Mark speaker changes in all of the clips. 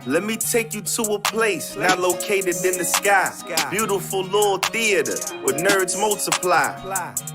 Speaker 1: Let me take you to a place not located in the sky. Beautiful little theater where nerds multiply.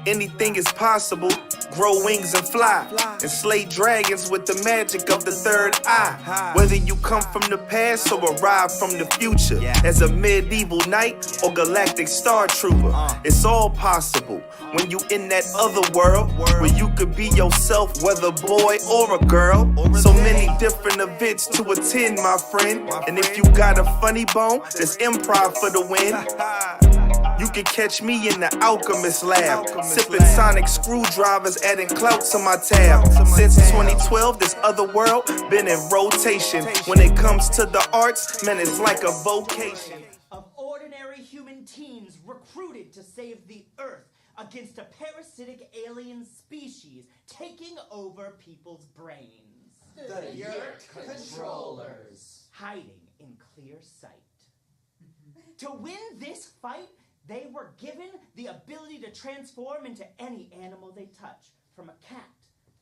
Speaker 1: Anything is possible, grow wings and fly. And slay dragons with the magic of the third eye. Whether you come from the past or arrive from the future, as a medieval knight or galactic star trooper, it's all possible when you in that other world where you could be yourself, whether boy or a girl. So many different events to attend, my friend. And if you got a funny bone, that's improv for the win. You can catch me in the alchemist lab, sipping sonic screwdrivers, adding clout to my tab. Since 2012, this other world been in rotation. When it comes to the arts, man, it's like a vocation.
Speaker 2: Of ordinary human teens recruited to save the Earth against a parasitic alien species taking over people's brains.
Speaker 3: The Yerk Controllers.
Speaker 2: Hiding in clear sight. To win this fight, they were given the ability to transform into any animal they touch, from a cat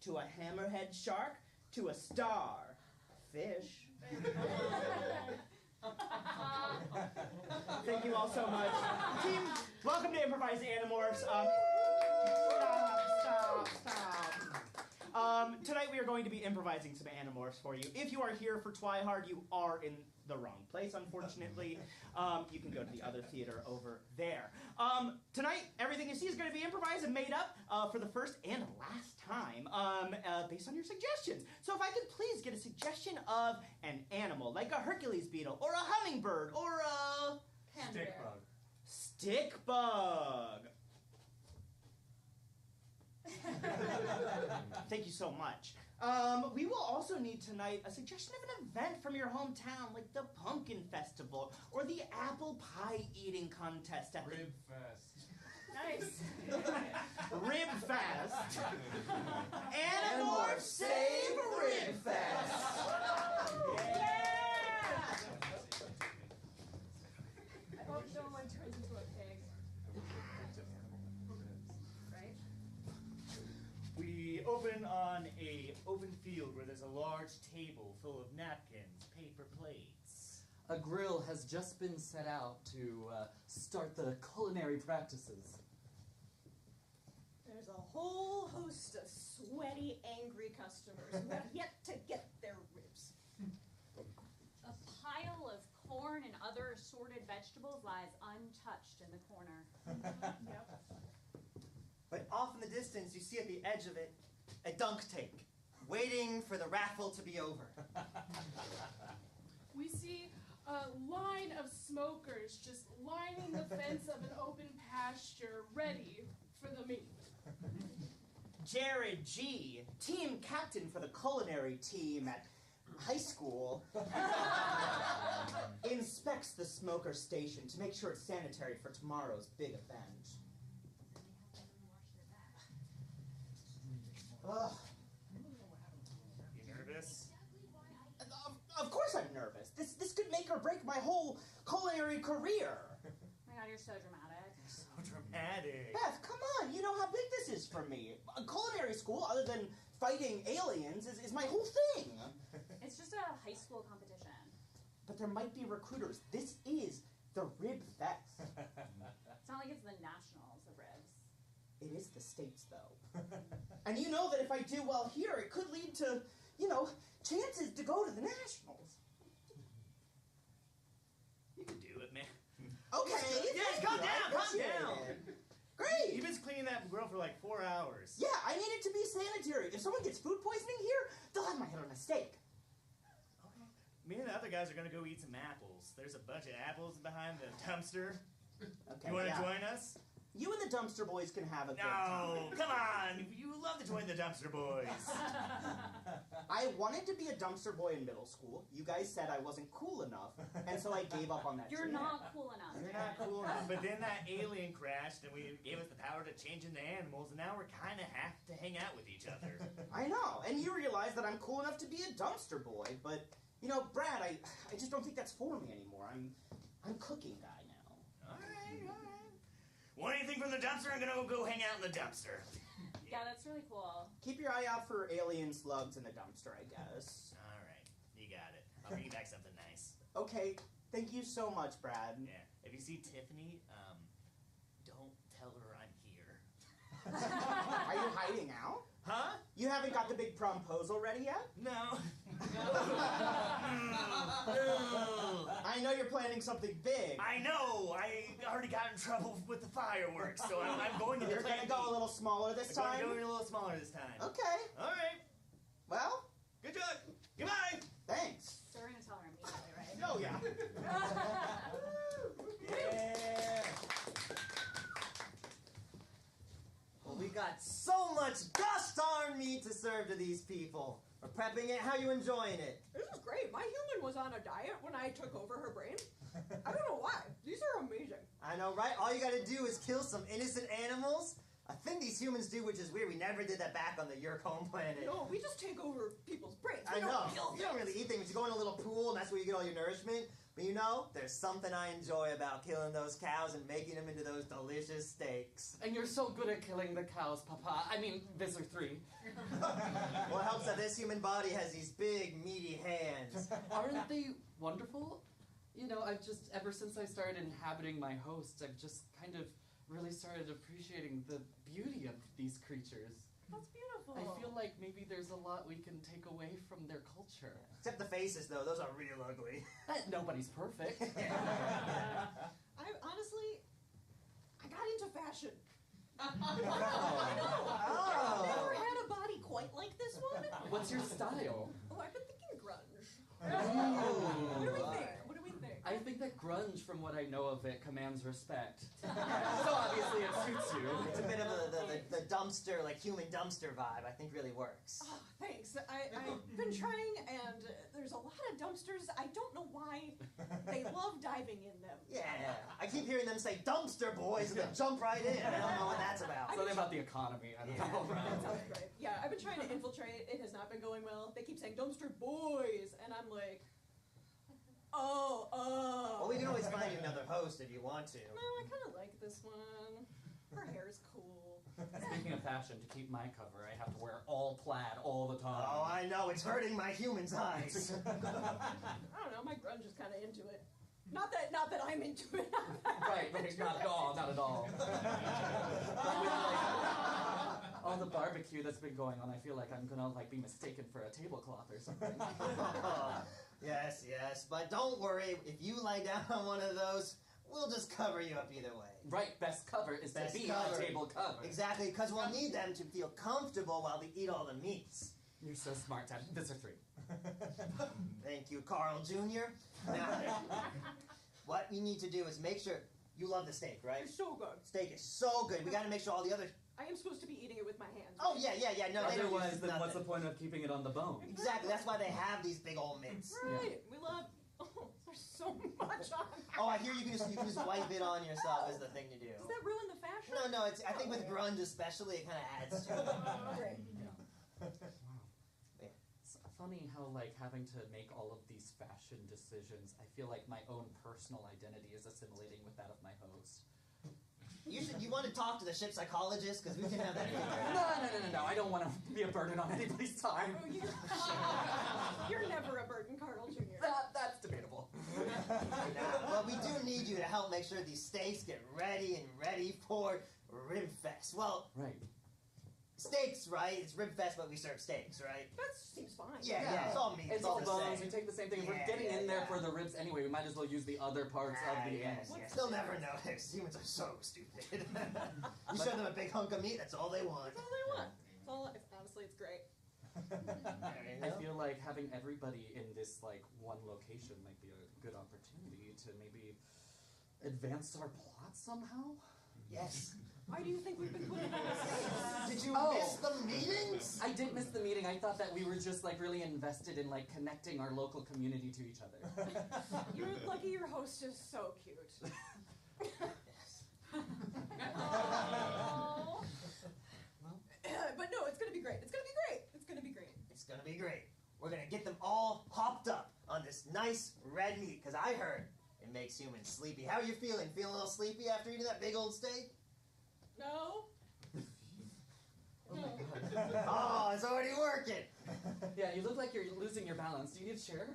Speaker 2: to a hammerhead shark to a star fish. Thank you all so much. Team, welcome to Improvised Animorphs. Stop. Tonight we are going to be improvising some Animorphs for you. If you are here for Twihard, you are in the wrong place, unfortunately. You can go to the other theater over there. Tonight, everything you see is going to be improvised and made up for the first and last time based on your suggestions. So if I could please get a suggestion of an animal, like a Hercules beetle, or a hummingbird, or a...
Speaker 3: Stickbug.
Speaker 2: Stickbug. Thank you so much. We will also need tonight a suggestion of an event from your hometown, like the Pumpkin Festival or the Apple Pie Eating Contest at
Speaker 3: Rib Fest.
Speaker 2: Nice. Rib Fest. Animorphs save Rib Fest. Yeah.
Speaker 4: I hope no one turns into a pig. Right?
Speaker 5: We open on a open field where there's a large table full of napkins, paper plates.
Speaker 6: A grill has just been set out to start the culinary practices.
Speaker 4: There's a whole host of sweaty, angry customers who have yet to get their ribs.
Speaker 7: A pile of corn and other assorted vegetables lies untouched in the corner.
Speaker 4: Yep.
Speaker 2: But off in the distance, you see at the edge of it a dunk tank, waiting for the raffle to be over.
Speaker 8: We see a line of smokers just lining the fence of an open pasture, ready for the meat.
Speaker 2: Jared G., team captain for the culinary team at high school, inspects the smoker station to make sure it's sanitary for tomorrow's big event. Ugh.
Speaker 5: You nervous?
Speaker 2: Of course I'm nervous. This could make or break my whole culinary career.
Speaker 7: Oh my god, you're so dramatic.
Speaker 5: So dramatic.
Speaker 2: Beth, come on. You know how big this is for me. A culinary school, other than fighting aliens, is my whole thing.
Speaker 7: It's just a high school competition.
Speaker 2: But there might be recruiters. This is the Rib Fest.
Speaker 7: It's not like it's the nationals of ribs.
Speaker 2: It is the States, though. And you know that if I do well here, it could lead to, chances to go to the nationals.
Speaker 5: You can do it, man.
Speaker 2: Okay.
Speaker 5: Yes, calm down.
Speaker 2: Great.
Speaker 5: You've been cleaning that grill for like 4 hours.
Speaker 2: Yeah, I need it to be sanitary. If someone gets food poisoning here, they'll have my head on a stake.
Speaker 5: Okay. Me and the other guys are gonna go eat some apples. There's a bunch of apples behind the dumpster.
Speaker 2: Okay,
Speaker 5: You wanna
Speaker 2: yeah.
Speaker 5: join us?
Speaker 2: You and the dumpster boys can have a good
Speaker 5: No,
Speaker 2: time.
Speaker 5: come on. You love to join the dumpster boys.
Speaker 2: I wanted to be a dumpster boy in middle school. You guys said I wasn't cool enough, and so I gave up on that
Speaker 7: You're
Speaker 2: dream.
Speaker 7: not cool enough.
Speaker 5: You're not cool enough. But then that alien crashed, and we gave us the power to change into animals, and now we're kind of have to hang out with each other.
Speaker 2: I know, and you realize that I'm cool enough to be a dumpster boy, but, Brad, I just don't think that's for me anymore. I'm cooking guy now.
Speaker 5: All right. Want anything from the dumpster? I'm gonna go hang out in the dumpster.
Speaker 7: Yeah, that's really cool.
Speaker 2: Keep your eye out for alien slugs in the dumpster, I guess.
Speaker 5: All right, you got it. I'll bring you back something nice.
Speaker 2: Okay, thank you so much, Brad.
Speaker 5: Yeah. If you see Tiffany, don't tell her I'm here.
Speaker 2: Are you hiding out?
Speaker 5: Huh?
Speaker 2: You haven't got the big promposal ready yet?
Speaker 5: No.
Speaker 2: I know you're planning something big.
Speaker 5: I know. I already got in trouble with the fireworks, so I'm going to
Speaker 2: You're
Speaker 5: plan
Speaker 2: gonna go
Speaker 5: B.
Speaker 2: a little smaller this
Speaker 5: I'm
Speaker 2: time?
Speaker 5: going to go a little smaller this time.
Speaker 2: Okay.
Speaker 5: All right.
Speaker 2: Well,
Speaker 5: Good luck. Goodbye.
Speaker 2: thanks.
Speaker 7: So we're gonna tell her immediately, right?
Speaker 2: Oh, yeah.
Speaker 5: Yeah.
Speaker 9: Well, we got so much dust on meat to serve to these people. We're prepping it. How you enjoying it?
Speaker 4: This is great. My human was on a diet when I took over her brain. I don't know why. These are amazing.
Speaker 9: I know, right? All you gotta do is kill some innocent animals. A thing these humans do, which is weird. We never did that back on the Yerk home planet.
Speaker 4: No, we just take over people's brains.
Speaker 9: I
Speaker 4: We
Speaker 9: know.
Speaker 4: don't kill
Speaker 9: You don't
Speaker 4: things.
Speaker 9: really eat things. You go in a little pool, and that's where you get all your nourishment. But you know, there's something I enjoy about killing those cows and making them into those delicious steaks.
Speaker 6: And you're so good at killing the cows, Papa. I mean, Visor 3.
Speaker 9: Well, it helps that this human body has these big, meaty hands.
Speaker 6: Aren't they wonderful? You know, I've just, ever since I started inhabiting my hosts, I've just kind of really started appreciating the beauty of these creatures.
Speaker 4: That's beautiful.
Speaker 6: I feel like maybe there's a lot we can take away from their culture.
Speaker 9: Except the faces, though. Those are real ugly.
Speaker 6: Nobody's perfect.
Speaker 4: I honestly, I got into fashion. I know.
Speaker 9: Oh.
Speaker 4: I've never had a body quite like this one.
Speaker 6: What's your style?
Speaker 4: Oh, I've been thinking grunge.
Speaker 6: Ooh.
Speaker 4: What do we think? What do we think?
Speaker 6: I think that grunge, from what I know of it, commands respect. So obviously it suits you.
Speaker 9: It's a bit of the dumpster, like human dumpster vibe. I think really works.
Speaker 4: Oh, thanks. I've been trying, and there's a lot of dumpsters. I don't know why they love diving in them.
Speaker 9: Yeah, I keep hearing them say dumpster boys and then jump right in. I don't know what that's about.
Speaker 6: Something about the economy, I don't know.
Speaker 4: That sounds great. Yeah, I've been trying to infiltrate. It has not been going well. They keep saying dumpster boys, and I'm like, oh.
Speaker 9: Well, we can always find you another host if you want to.
Speaker 4: No, I kind of like this one. Her hair's cool.
Speaker 6: Speaking of fashion, to keep my cover, I have to wear all plaid all the time.
Speaker 9: Oh, I know. It's hurting my human's eyes.
Speaker 4: I don't know. My grunge is kind of into it. Not that I'm into it.
Speaker 6: Right, not at all, not at all. But with, like, all the barbecue that's been going on, I feel like I'm gonna be mistaken for a tablecloth or something.
Speaker 9: Yes, but don't worry. If you lie down on one of those, we'll just cover you up either way.
Speaker 6: Right, best cover is
Speaker 9: Best
Speaker 6: to be
Speaker 9: cover.
Speaker 6: a table cover.
Speaker 9: Exactly, because we'll need them to feel comfortable while they eat all the meats.
Speaker 6: You're so smart, Dad. This are 3.
Speaker 9: Thank you, Carl Jr. Now, what you need to do is make sure you love the steak, right?
Speaker 4: It's so good.
Speaker 9: Steak is so good. We got to make sure all the other.
Speaker 4: I am supposed to be eating it with my hands.
Speaker 9: Oh yeah. No, they don't
Speaker 6: Otherwise,
Speaker 9: use
Speaker 6: then what's the
Speaker 9: nothing.
Speaker 6: point of keeping it on the bone?
Speaker 9: Exactly. That's why they have these big old mitts.
Speaker 4: Right. We love. Oh, there's so much on.
Speaker 9: Oh, I hear you can just wipe it on yourself is the thing to do.
Speaker 4: Does that ruin the fashion?
Speaker 9: No. It's I think with grunge especially, it kind of adds to it.
Speaker 4: Great.
Speaker 6: It's funny how, having to make all of these fashion decisions, I feel like my own personal identity is assimilating with that of my host.
Speaker 9: You want to talk to the ship psychologist because we can have that.
Speaker 6: No. I don't want to be a burden on anybody's time.
Speaker 4: Oh, you're never a burden, Carl Jr.
Speaker 6: That's debatable.
Speaker 9: But we do need you to help make sure these steaks get ready for Rib Fest. Well,
Speaker 6: Right.
Speaker 9: steaks, right? It's Rib Fest, but we serve steaks, right?
Speaker 4: That seems fine.
Speaker 9: Yeah, it's all meat.
Speaker 6: It's all
Speaker 9: the
Speaker 6: bones.
Speaker 9: same.
Speaker 6: We take the same thing. If we're
Speaker 9: Yeah,
Speaker 6: getting in there
Speaker 9: yeah.
Speaker 6: for the ribs anyway, we might as well use the other parts of the animal.
Speaker 9: Yes. They'll never notice. Humans are so stupid. You show them a big hunk of meat, that's all they want.
Speaker 4: That's all they want. Honestly, it's great.
Speaker 6: I feel like having everybody in this one location might be a good opportunity to maybe advance our plot somehow.
Speaker 9: Yes.
Speaker 4: Why do you think we've been putting on this?
Speaker 9: Did you
Speaker 6: Oh.
Speaker 9: miss the meetings?
Speaker 6: I did miss the meeting. I thought that we were just really invested in connecting our local community to each other.
Speaker 4: You're lucky your host is so cute.
Speaker 7: Oh.
Speaker 4: But no, it's gonna be great. It's gonna be great. It's gonna be great.
Speaker 9: It's gonna be great. We're gonna get them all hopped up on this nice red meat, because I heard it makes humans sleepy. How are you feeling? Feeling a little sleepy after eating that big old steak?
Speaker 4: No.
Speaker 6: Oh my god.
Speaker 9: Oh, it's already working.
Speaker 6: Yeah, you look like you're losing your balance. Do you need a chair?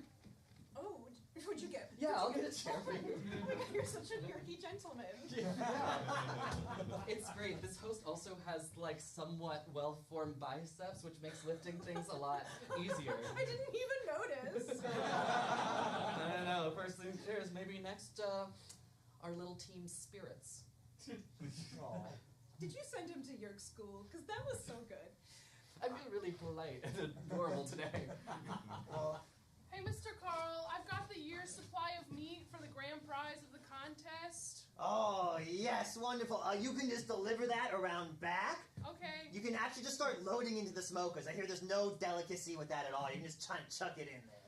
Speaker 4: Oh, Would you get?
Speaker 6: Yeah,
Speaker 4: would
Speaker 6: I'll
Speaker 4: you
Speaker 6: get a chair for you.
Speaker 4: Oh my god, you're such a nerdy gentleman.
Speaker 6: It's great. This host also has like somewhat well-formed biceps, which makes lifting things a lot easier.
Speaker 4: I didn't even notice.
Speaker 6: I don't know. First things first, maybe next, our little team spirits.
Speaker 4: Did you send him to Yerk school? Because that was so good.
Speaker 6: I feel really polite and adorable today.
Speaker 8: Hey, Mr. Carl, I've got the year's supply of meat for the grand prize of the contest.
Speaker 9: Oh, yes, wonderful. You can just deliver that around back.
Speaker 8: Okay.
Speaker 9: You can actually just start loading into the smokers. I hear there's no delicacy with that at all. You can just try and chuck it in there.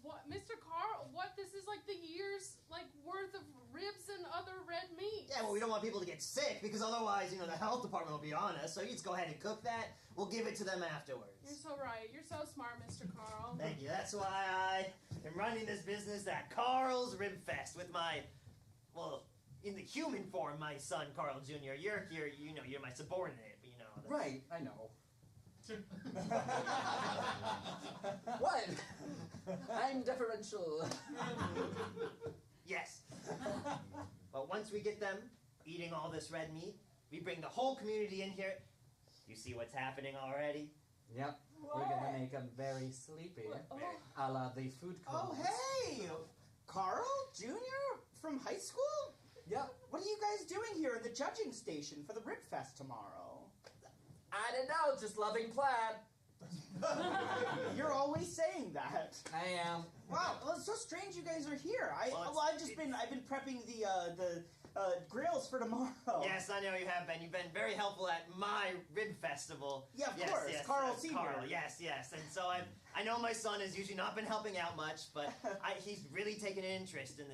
Speaker 8: What, Mr. Carl? What? This is like the year's worth of ribs and other red meat.
Speaker 9: Yeah, well, we don't want people to get sick because otherwise, the health department will be on us. So you just go ahead and cook that. We'll give it to them afterwards.
Speaker 8: You're so right. You're so smart, Mr. Carl.
Speaker 9: Thank you. That's why I am running this business at Carl's Rib Fest with my, well, in the human form, my son Carl Jr. You're my subordinate, but that's...
Speaker 6: Right, I know. What? I'm deferential.
Speaker 9: Yes. But once we get them eating all this red meat, we bring the whole community in here. You see what's happening already?
Speaker 6: Yep, we're gonna make them very sleepy, a la the food
Speaker 2: Oh,
Speaker 6: comas.
Speaker 2: hey! Carl Jr. from high school?
Speaker 6: Yep.
Speaker 2: What are you guys doing here in the judging station for the Rip Fest tomorrow?
Speaker 6: I don't know, just loving plaid.
Speaker 2: You're always saying that.
Speaker 6: I am.
Speaker 2: Wow, well, it's so strange you guys are here. I've been prepping the grills for tomorrow.
Speaker 9: Yes, I know you have been. You've been very helpful at my rib festival.
Speaker 2: Yeah, of
Speaker 9: yes,
Speaker 2: course.
Speaker 9: Yes,
Speaker 2: Carl Sr.
Speaker 9: Carl, yes. And so I know my son has usually not been helping out much, but he's really taken an interest in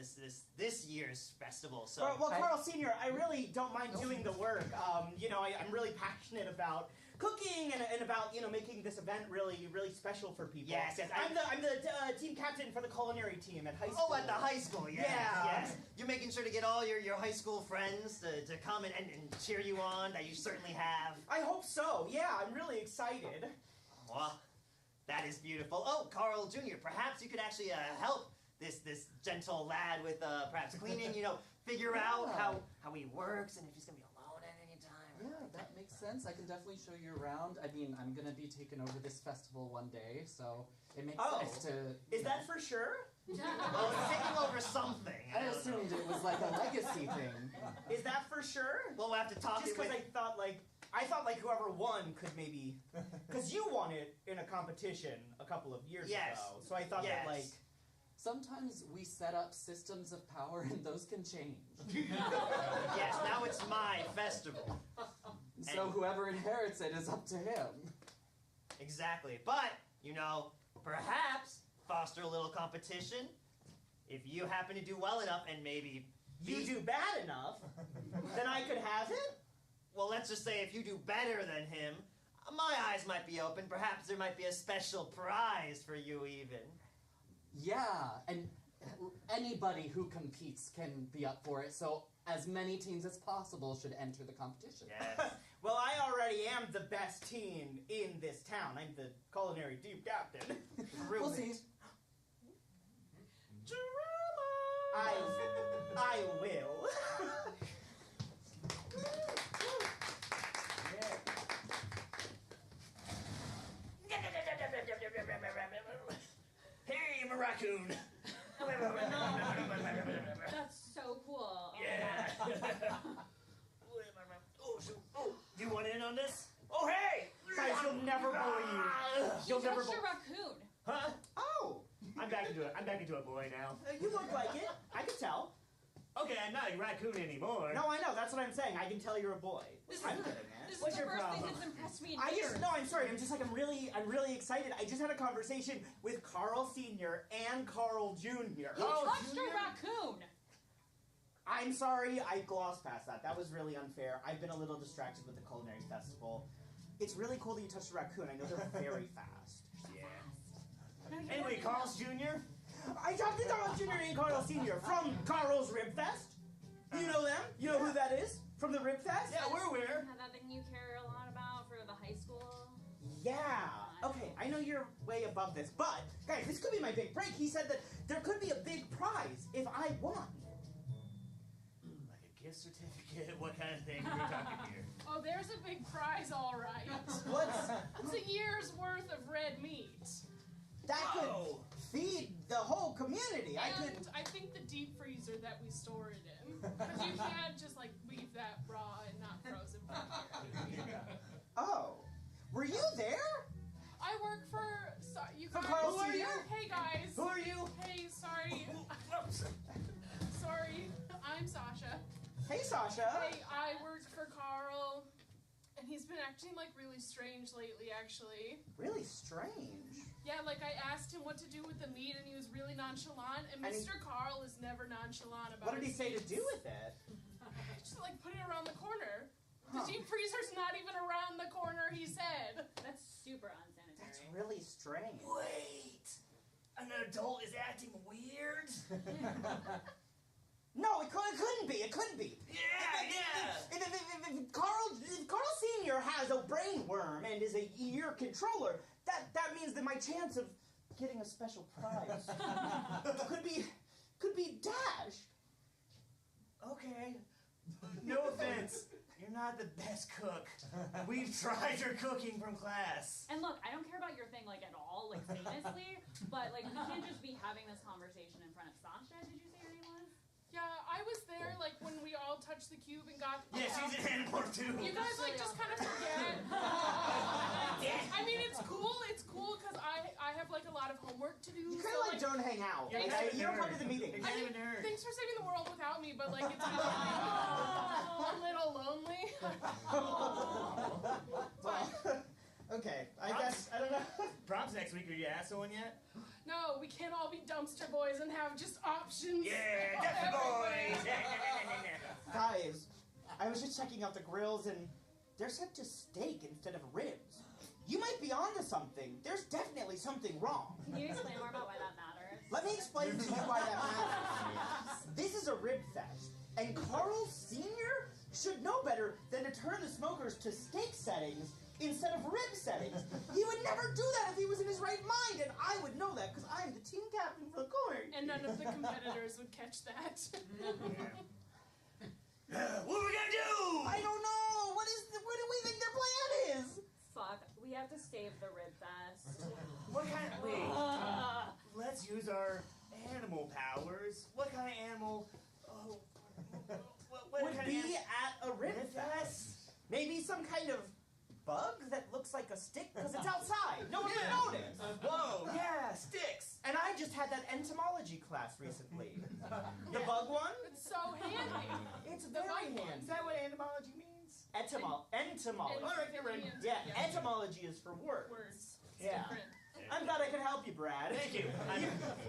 Speaker 9: this year's festival. So
Speaker 2: Well, Carl Sr., I really don't mind doing the work. I'm really passionate about cooking and about making this event really special for people.
Speaker 9: Yes.
Speaker 2: I'm the team captain for the culinary team at high school.
Speaker 9: Oh, at the high school, yes.
Speaker 2: Yeah.
Speaker 9: Yes. You're making sure to get all your high school friends to come and cheer you on, that you certainly have.
Speaker 2: I hope so. Yeah, I'm really excited.
Speaker 9: Well, that is beautiful. Oh, Carl Jr., perhaps you could actually help this gentle lad with perhaps cleaning, figure out how he works and if he's going to be alone at any time.
Speaker 6: Yeah, that makes sense. I can definitely show you around. I mean, I'm gonna be taking over this festival one day, so it makes sense to...
Speaker 2: Is that for sure?
Speaker 9: Well, he's taking over something.
Speaker 6: I assumed it was like a legacy thing.
Speaker 2: Is that for sure?
Speaker 9: Well, we'll have to talk
Speaker 2: Just
Speaker 9: it with...
Speaker 2: because I thought whoever won could maybe... Because you won it in a competition a couple of years
Speaker 9: Yes.
Speaker 2: ago. So I thought
Speaker 9: Yes.
Speaker 2: that
Speaker 6: Sometimes we set up systems of power and those can change.
Speaker 9: Yes, now it's my festival.
Speaker 6: So whoever inherits it is up to him.
Speaker 9: Exactly. But, perhaps foster a little competition. If you happen to do well enough and maybe...
Speaker 2: you do bad enough, then I could have it?
Speaker 9: Well, let's just say if you do better than him, my eyes might be open. Perhaps there might be a special prize for you even.
Speaker 6: Yeah, and anybody who competes can be up for it, so as many teams as possible should enter the competition.
Speaker 9: Yes.
Speaker 2: Well, I already am the best team in this town. I'm the culinary team captain.
Speaker 6: We'll see.
Speaker 2: I will.
Speaker 9: Hey, I'm a raccoon.
Speaker 7: That's so cool.
Speaker 9: Yeah. Oh, do you want in on this? Oh, hey!
Speaker 2: Guys, you'll never believe.
Speaker 7: You
Speaker 2: You'll never
Speaker 7: touched a raccoon.
Speaker 9: Huh?
Speaker 2: Oh,
Speaker 9: I'm back into a boy now.
Speaker 2: you look like it. I can tell.
Speaker 9: Okay, I'm not a raccoon anymore.
Speaker 2: No, I know. That's what I'm saying. I can tell you're a boy. I'm kidding, man.
Speaker 7: This
Speaker 9: What's
Speaker 7: is the
Speaker 9: your
Speaker 7: first
Speaker 9: problem?
Speaker 7: thing that's impressed me in
Speaker 2: I
Speaker 7: years.
Speaker 2: just, no, I'm sorry. I'm really excited. I just had a conversation with Carl Sr. and Carl Jr.
Speaker 7: You touched a raccoon.
Speaker 2: I'm sorry, I glossed past that. That was really unfair. I've been a little distracted with the culinary festival. It's really cool that you touched a raccoon. I know they're very fast.
Speaker 9: Yeah. Anyway, Carl's Jr.
Speaker 2: I talked to Carl Jr. and Carl Sr. from Carl's Rib Fest. You know them? You know who that is? From the Rib Fest?
Speaker 9: Yeah, we're aware.
Speaker 7: That thing you care a lot about for the high school?
Speaker 2: Yeah. Okay, I know you're way above this, but guys, this could be my big break. He said that there could be a big prize if I won.
Speaker 5: Like a gift certificate? What kind of thing are we talking here?
Speaker 8: Oh, there's a big prize, all right.
Speaker 2: What's
Speaker 8: It's a year's worth of red meat.
Speaker 2: that
Speaker 5: Whoa.
Speaker 2: could feed the whole community. I could.
Speaker 8: And I think the deep freezer that we store it in. Because you can't just like leave that raw and not frozen for a year.
Speaker 2: Oh, were you there?
Speaker 8: I work for you
Speaker 2: For
Speaker 8: guys.
Speaker 2: Carl
Speaker 8: Who are you?
Speaker 2: Sr.?
Speaker 8: Hey guys.
Speaker 2: Who are you?
Speaker 8: Hey, sorry. Sorry. I'm Sasha.
Speaker 2: Hey, Sasha.
Speaker 8: Hey, I work for Carl. And he's been acting like really strange lately, actually.
Speaker 2: Really strange.
Speaker 8: Yeah, like I asked him what to do with the meat and he was really nonchalant. And
Speaker 2: And he-
Speaker 8: Mr. Carl is never nonchalant about
Speaker 2: What did he
Speaker 8: his
Speaker 2: say to
Speaker 8: meat.
Speaker 2: do with it?
Speaker 8: Just like put it around the corner.
Speaker 2: Huh.
Speaker 8: The deep freezer's not even around the corner, he said.
Speaker 7: That's super unsanitary.
Speaker 2: That's really strange.
Speaker 5: Wait! An adult is acting weird?
Speaker 2: No, it couldn't be. It couldn't be.
Speaker 5: Yeah!
Speaker 2: If Carl Sr. has a brain worm and is a year controller, that means that my chance of getting a special prize could be dashed.
Speaker 5: Okay. No offense. You're not the best cook. We've tried your cooking from class.
Speaker 7: And look, I don't care about your thing like at all, like famously, but like we can't just be having this conversation in front of Sasha. Did you say her name was?
Speaker 8: Yeah, I was there like when we all touched the cube and got
Speaker 5: Yeah, she's an animorph too.
Speaker 8: You guys like just kind of forget. I mean, it's cool because I have like a lot of homework to do.
Speaker 2: You
Speaker 8: so,
Speaker 2: kind of like don't hang out.
Speaker 5: You're
Speaker 2: Okay?
Speaker 5: kind of a
Speaker 2: You don't come
Speaker 5: nerd.
Speaker 2: to the meeting.
Speaker 5: You're kind of a nerd.
Speaker 8: Thanks for saving the world without me, but like it's a little lonely.
Speaker 2: Well, okay, I guess, I don't know.
Speaker 5: Prompts next week. Are you asked one yet?
Speaker 8: No, we can't all be dumpster boys and have just options.
Speaker 5: Yeah, Dumpster Boys!
Speaker 2: Guys, I was just checking out the grills and they're set to steak instead of ribs. You might be onto something. There's definitely something wrong.
Speaker 7: Can you explain more about why that matters?
Speaker 2: Let me explain to you why that matters. This is a rib fest, and Carl Sr. should know better than to turn the smokers to steak settings instead of rib settings. He would never do that if he was in his right mind, and I would know that because I'm the team captain for the corner.
Speaker 8: And none of the competitors would catch that.
Speaker 5: What are we gonna do?
Speaker 2: I don't know. What do we think their plan is?
Speaker 7: Fuck, we have to save the rib fest.
Speaker 5: What kind of... Wait. Let's use our animal powers. What kind of animal... Oh... What
Speaker 2: Would
Speaker 5: kind
Speaker 2: be
Speaker 5: of animal...
Speaker 2: at a rib fest. Maybe some kind of bug that looks like a stick because it's outside. No one would notice.
Speaker 5: Whoa, yeah, sticks.
Speaker 2: And I just had that entomology class recently. The bug one?
Speaker 8: It's so handy.
Speaker 2: It's
Speaker 8: The
Speaker 2: very
Speaker 8: bug one.
Speaker 2: handy.
Speaker 5: Is that what entomology means?
Speaker 2: Entomology.
Speaker 5: All right, you're right.
Speaker 2: Yeah, entomology is for words.
Speaker 8: Words. It's
Speaker 2: Yeah.
Speaker 8: different.
Speaker 2: I'm glad I could help you, Brad.
Speaker 5: Thank you.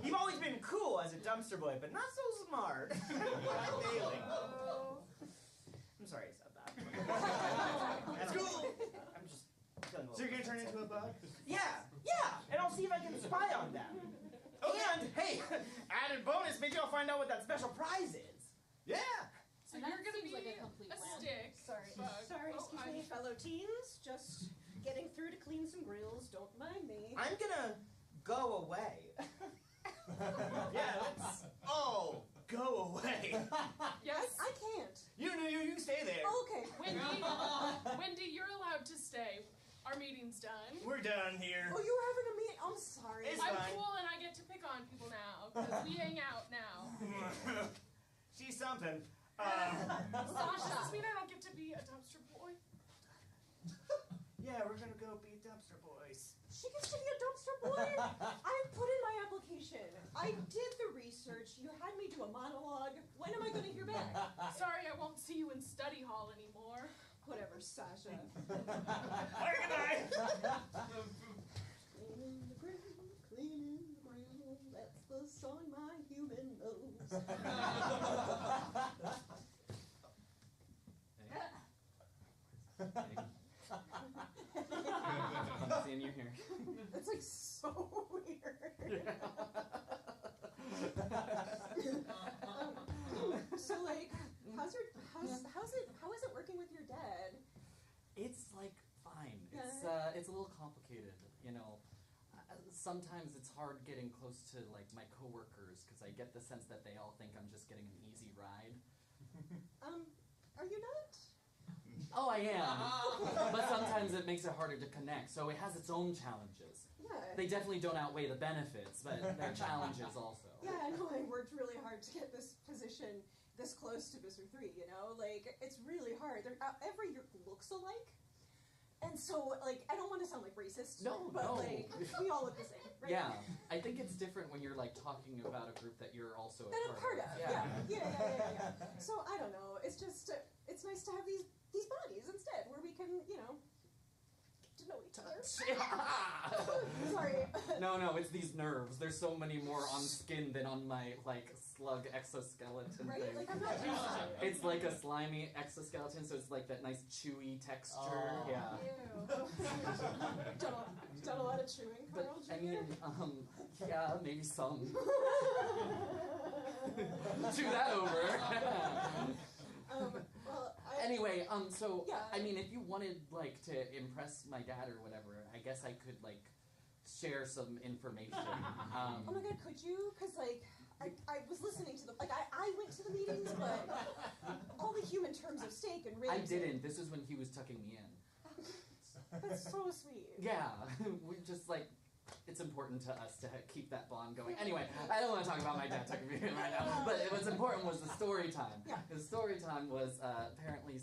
Speaker 2: You've always been cool as a dumpster boy, but not so smart. I'm failing. I'm sorry I said that.
Speaker 5: It's cool.
Speaker 2: I'm just feeling a
Speaker 5: So you're
Speaker 2: little...
Speaker 5: gonna turn into a bug?
Speaker 2: Yeah, and I'll see if I can spy on them. And, hey, added bonus, maybe I'll find out what that special prize is.
Speaker 5: Yeah.
Speaker 8: So
Speaker 7: And that
Speaker 8: you're gonna
Speaker 7: seems
Speaker 8: be
Speaker 7: like a complete plan.
Speaker 8: stick. Bug.
Speaker 4: Sorry,
Speaker 8: Oh,
Speaker 4: excuse me, fellow teens. Just getting through to clean some grills. Don't mind me.
Speaker 2: I'm gonna go away.
Speaker 5: Yeah, let's all go away.
Speaker 8: Yes.
Speaker 4: I can't.
Speaker 5: You stay there.
Speaker 4: Okay.
Speaker 8: Wendy, you're allowed to stay. Our meeting's done.
Speaker 5: We're done here.
Speaker 4: Oh, you were having a meeting. I'm sorry.
Speaker 5: It's
Speaker 8: I'm
Speaker 5: fine.
Speaker 8: cool and I get to pick on people now because we hang out now.
Speaker 5: She's something.
Speaker 8: Does this mean I don't get to be a dumpster boy?
Speaker 5: Yeah, we're gonna go be dumpster boys.
Speaker 4: She gets to be a dumpster boy? I put in my application. I did the research. You had me do a monologue. When am I going to hear back?
Speaker 8: Sorry, I won't see you in study hall anymore.
Speaker 4: Whatever, Sasha.
Speaker 5: Alright, goodbye.
Speaker 4: Cleaning the grill, cleaning the grill. That's the song my human knows.
Speaker 6: I'm seeing you here.
Speaker 4: That's like so weird. So like, how is it working with your dad?
Speaker 6: It's like fine. It's a little complicated, you know. sometimes it's hard getting close to like my coworkers because I get the sense that they all think I'm just getting an easy ride.
Speaker 4: Are you not?
Speaker 6: Oh, I am. But sometimes it makes it harder to connect, so it has its own challenges.
Speaker 4: Yeah.
Speaker 6: They definitely don't outweigh the benefits, but there are challenges also.
Speaker 4: Yeah, I know. I worked really hard to get this position this close to Mr. 3, you know? Like, it's really hard. Every year looks alike. And so, like, I don't want to sound like racist, but, like, we all look the same, right?
Speaker 6: Yeah, I think it's different when you're, like, talking about a group that you're also
Speaker 4: That I'm part of,
Speaker 6: Yeah.
Speaker 4: Yeah. So, I don't know. It's just, it's nice to have these bodies instead, where we can, you know, get to know each other. Sorry.
Speaker 6: No, it's these nerves. There's so many more on skin than on my, like, slug exoskeleton
Speaker 4: Right?
Speaker 6: thing.
Speaker 4: Like, I'm not used to it.
Speaker 6: It's like a slimy exoskeleton, so it's like that nice chewy texture. Yeah.
Speaker 4: Ew. done a lot of chewing, Carl
Speaker 6: But, I
Speaker 4: Jr.?
Speaker 6: mean, yeah, maybe some. Chew that over.
Speaker 4: Well,
Speaker 6: Anyway, so,
Speaker 4: Yeah.
Speaker 6: I mean, if you wanted, like, to impress my dad or whatever, I guess I could, like, share some information.
Speaker 4: oh my god, could you? Because, like, I was listening to I went to the meetings, but all the human terms of steak and ribs.
Speaker 6: I didn't. This is when he was tucking me in.
Speaker 4: That's so sweet.
Speaker 6: Yeah, we just, like, it's important to us to keep that bond going. Anyway, I don't want to talk about my dad tucking me in right now, but what's important was the story time.
Speaker 4: Yeah.
Speaker 6: The story time was apparently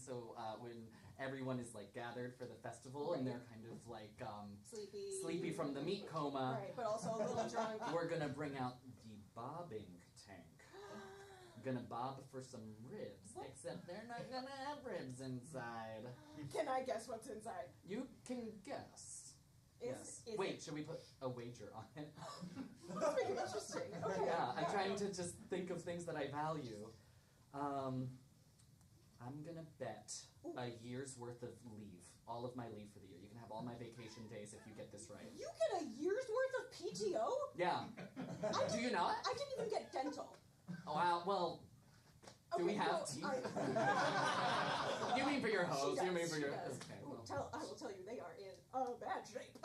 Speaker 6: when everyone is, like, gathered for the festival and they're kind of, like, sleepy from the meat coma.
Speaker 4: Right, but also a little drunk.
Speaker 6: We're gonna bring out the bobbing tank. Gonna bob for some ribs, except they're not gonna have ribs inside.
Speaker 4: Can I guess what's inside?
Speaker 6: You can guess. Yes.
Speaker 4: Is
Speaker 6: Wait, should we put a wager on it?
Speaker 4: Let's make it interesting. Okay.
Speaker 6: Yeah, I'm trying to just think of things that I value. I'm gonna bet a year's worth of leave. All of my leave for the year. You can have all my vacation days if you get this right.
Speaker 4: You get a year's worth of PTO?
Speaker 6: Yeah. Do you not?
Speaker 4: I didn't even get dental.
Speaker 6: Oh, wow, well, do we have teeth? You mean for your hose? You mean for your... Okay, well.
Speaker 4: I will tell you, they are in bad shape.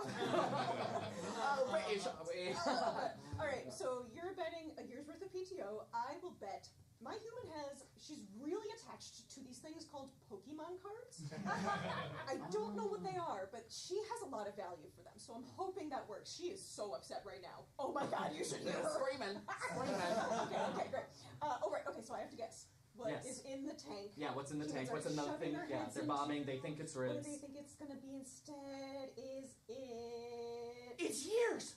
Speaker 4: Alright, so you're betting a year's worth of PTO. I will bet my human she's really attached to these things called Pokemon cards. I don't know what they are, but she has a lot of value for them, so I'm hoping that works. She is so upset right now. Oh my god, you should hear her.
Speaker 6: Screaming.
Speaker 4: Okay, great. Okay, so I have to guess. What is in the tank?
Speaker 6: Yeah, what's in the tank?
Speaker 4: Humans
Speaker 6: What's in the
Speaker 4: shoving
Speaker 6: thing?
Speaker 4: their
Speaker 6: Yeah,
Speaker 4: heads
Speaker 6: they're
Speaker 4: into-
Speaker 6: bombing. They think it's
Speaker 4: What do
Speaker 6: ribs.
Speaker 4: they think it's gonna be instead? Is it...
Speaker 2: It's years!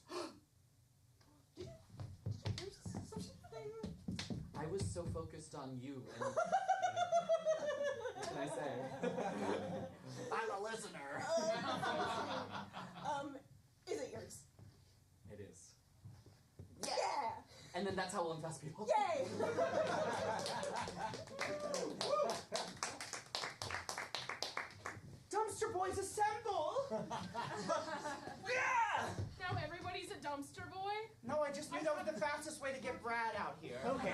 Speaker 4: Did you hear something?
Speaker 6: I was so focused on you. And what can I say? I'm a listener.
Speaker 4: Is it yours?
Speaker 6: It is.
Speaker 4: Yeah!
Speaker 6: And then that's how we'll infest people.
Speaker 4: Yay!
Speaker 2: Dumpster boys assemble! Yeah!
Speaker 8: Now everybody's a dumpster boy?
Speaker 2: No, I just knew that was the fastest way to get Brad out here. Okay.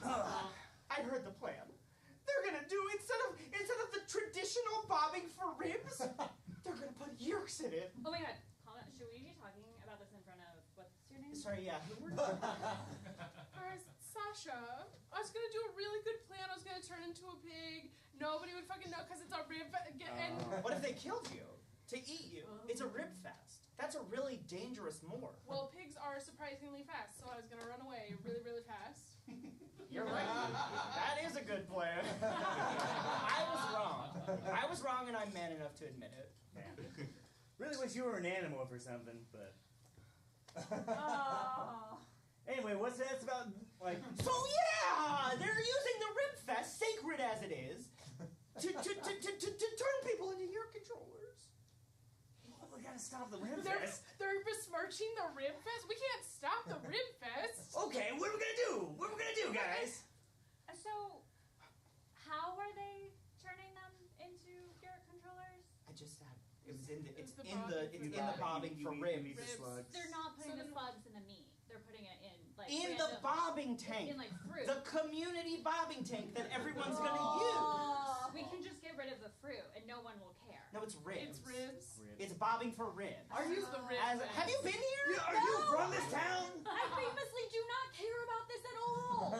Speaker 2: I heard the plan. They're gonna do, instead of the traditional bobbing for ribs, they're gonna put yerks in it.
Speaker 7: Oh my god, should we be talking about this in front of, what's your name?
Speaker 2: Sorry, yeah.
Speaker 8: Sasha, I was gonna do a really good plan. I was gonna turn into a pig. Nobody would fucking know because it's a rib. And
Speaker 2: What if they killed you? To eat you? It's a rib fest. That's a really dangerous morph.
Speaker 8: well, pigs are surprisingly fast, so I was gonna run away really, really fast.
Speaker 2: You're right. That is a good plan. I was wrong, and I'm man enough to admit it.
Speaker 5: Yeah. Really wish you were an animal or something, but...
Speaker 7: Oh.
Speaker 5: Anyway, what's that about, like...
Speaker 2: So yeah, they're using the rib fest, sacred as it is, to turn people into ear controllers.
Speaker 5: Well, we gotta stop the rib
Speaker 8: They're
Speaker 5: fest.
Speaker 8: besmirching the rib fest. We can't stop the rib fest.
Speaker 5: Okay, what are we gonna do? What are we gonna do, guys?
Speaker 7: So, how are they turning them into ear controllers?
Speaker 2: I just had it was in the
Speaker 8: It's the
Speaker 2: in the bobbing for ribs.
Speaker 8: Ribs.
Speaker 7: They're not putting
Speaker 8: So
Speaker 7: the
Speaker 8: then-
Speaker 7: slugs in the meat. They're putting it in, like,
Speaker 2: In the
Speaker 7: random-
Speaker 2: bobbing tank.
Speaker 7: in, like, fruit.
Speaker 2: The community bobbing tank that everyone's gonna use.
Speaker 7: We can just get rid of the fruit, and no one will care.
Speaker 2: No, it's ribs.
Speaker 8: It's ribs.
Speaker 2: It's bobbing for ribs.
Speaker 8: Are you the ribs?
Speaker 2: Have you been here?
Speaker 9: Are you from this town?
Speaker 7: I famously do not care about this at all.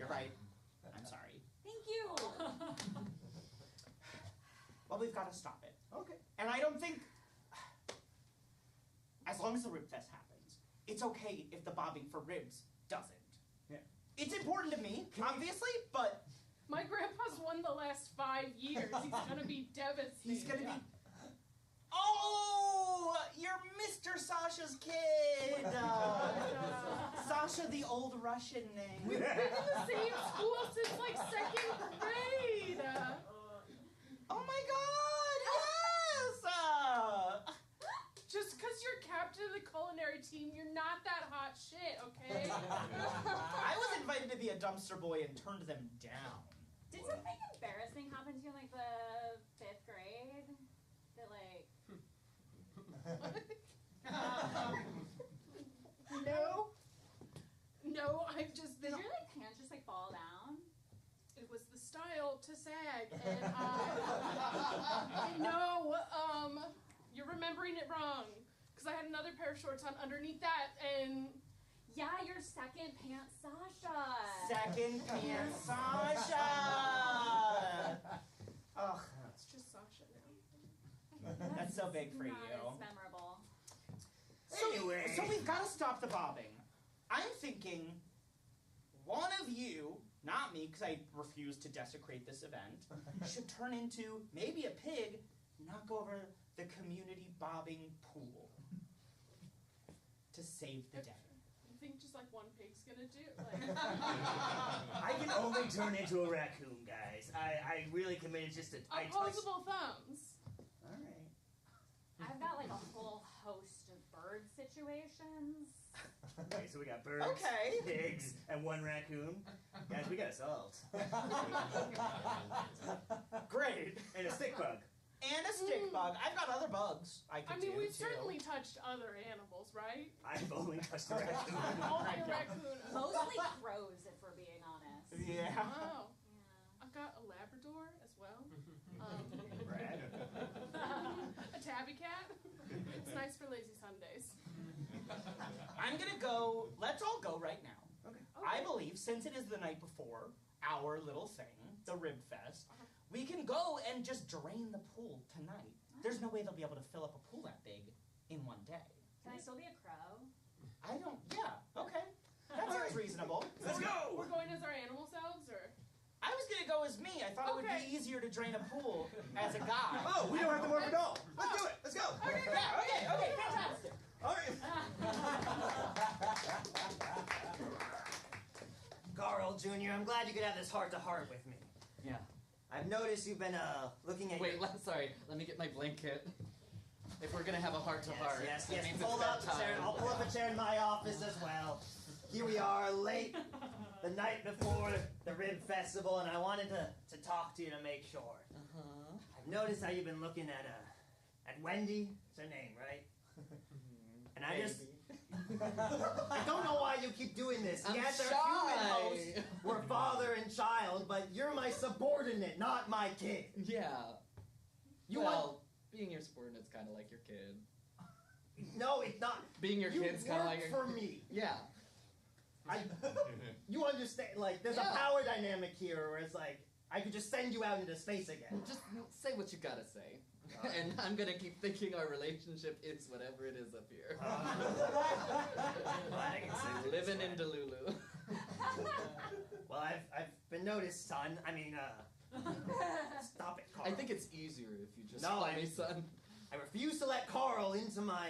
Speaker 2: You're right. I'm sorry.
Speaker 7: Thank you.
Speaker 2: Well, we've got to stop it.
Speaker 9: Okay.
Speaker 2: And I don't think, as long as the rib fest happens, it's okay if the bobbing for ribs doesn't.
Speaker 9: Yeah.
Speaker 2: It's important to me, obviously, but
Speaker 8: My grandpa's won the last 5 years. He's gonna be devastated.
Speaker 2: he's gonna be. Oh, you're Mr. Sasha's kid. Sasha, the old Russian name.
Speaker 8: We've been in the same school since like 2nd grade.
Speaker 2: Oh my God! Yes.
Speaker 8: Just because you're captain of the culinary team, you're not that hot shit, okay?
Speaker 2: I was invited to be a dumpster boy and turned them down.
Speaker 7: Did something embarrassing happen to you in like the 5th grade? That like.
Speaker 8: No, I've just been.
Speaker 7: Did your like pants just like fall down?
Speaker 8: It was the style to sag, and you're remembering it wrong. Because I had another pair of shorts on underneath that, and
Speaker 7: Yeah, your second pant, Sasha.
Speaker 2: Second pants, Sasha. Ugh,
Speaker 8: it's just Sasha now.
Speaker 2: that's so big for
Speaker 7: Not
Speaker 2: you.
Speaker 7: as memorable.
Speaker 2: So we've got to stop the bobbing. I'm thinking one of you, not me, because I refuse to desecrate this event, should turn into maybe a pig, knock over the community bobbing pool to save the day.
Speaker 8: You think just like one pig's gonna do it? Like,
Speaker 9: I can only turn into a raccoon, guys. I really committed just to.
Speaker 8: opposable thumbs.
Speaker 9: All right.
Speaker 7: I've got like a whole host of bird situations.
Speaker 9: Okay, so we got birds,
Speaker 2: Okay.
Speaker 9: pigs, and one raccoon. Guys, we got it solved.
Speaker 2: Great.
Speaker 9: And a stick bug.
Speaker 2: And a stick bug. I've got other bugs I could
Speaker 8: I mean,
Speaker 2: do,
Speaker 8: we've
Speaker 2: too.
Speaker 8: certainly touched other animals, right?
Speaker 9: I've only touched a raccoon.
Speaker 8: Only a raccoon.
Speaker 7: Mostly crows, if we're being honest.
Speaker 2: Yeah.
Speaker 8: Wow.
Speaker 7: Yeah.
Speaker 8: I've got a Labrador as well.
Speaker 9: Brad.
Speaker 8: A tabby cat. It's nice for lazy Sundays.
Speaker 2: I'm gonna go. Let's all go right now.
Speaker 9: Okay.
Speaker 2: I believe, since it is the night before our little thing, the Rib Fest, we can go and just drain the pool tonight. There's no way they'll be able to fill up a pool that big in one day.
Speaker 7: Can I still be a crow?
Speaker 2: I don't. Yeah. Okay. That sounds reasonable.
Speaker 9: Let's go!
Speaker 8: We're going as our animal selves, or?
Speaker 2: I was gonna go as me. I thought it would
Speaker 8: Okay.
Speaker 2: be easier to drain a pool as a guy.
Speaker 9: Oh, we don't have to morph at all. Let's do it. Let's go.
Speaker 2: Yeah. Okay. Fantastic.
Speaker 9: All right.
Speaker 5: Carl Jr., I'm glad you could have this heart-to-heart with me.
Speaker 6: Yeah.
Speaker 5: I've noticed you've been looking at
Speaker 6: Wait,
Speaker 5: your...
Speaker 6: sorry. Let me get my blanket. If we're gonna have a heart-to-heart,
Speaker 5: Yes,
Speaker 6: that means
Speaker 5: pull
Speaker 6: it's
Speaker 5: up a chair.
Speaker 6: bedtime.
Speaker 5: I'll pull up a chair in my office as well. Here we are, late, the night before the Rib Festival, and I wanted to talk to you to make sure.
Speaker 6: Uh-huh.
Speaker 5: I've noticed how you've been looking at Wendy. It's her name, right? And I just... I don't know why you keep doing this.
Speaker 6: I'm
Speaker 5: Yes, our
Speaker 6: shy.
Speaker 5: human hosts were father and child, but you're my subordinate, not my kid.
Speaker 6: Yeah.
Speaker 5: You
Speaker 6: well, being your subordinate's kind of like your kid.
Speaker 5: No, it's not.
Speaker 6: Being your
Speaker 5: You
Speaker 6: kid's kind of
Speaker 5: work
Speaker 6: like your...
Speaker 5: for me.
Speaker 6: Yeah.
Speaker 5: You understand? Like, there's a power dynamic here where it's like I could just send you out into space again.
Speaker 6: Just say what you gotta say. And I'm gonna keep thinking our relationship is whatever it is up here.
Speaker 5: Glad I can say that.
Speaker 6: Living in Delulu.
Speaker 5: Well, I've been noticed, son. I mean, stop it, Carl.
Speaker 6: I think it's easier if you just
Speaker 5: No,
Speaker 6: call
Speaker 5: I-
Speaker 6: me son.
Speaker 5: I refuse to let Carl into my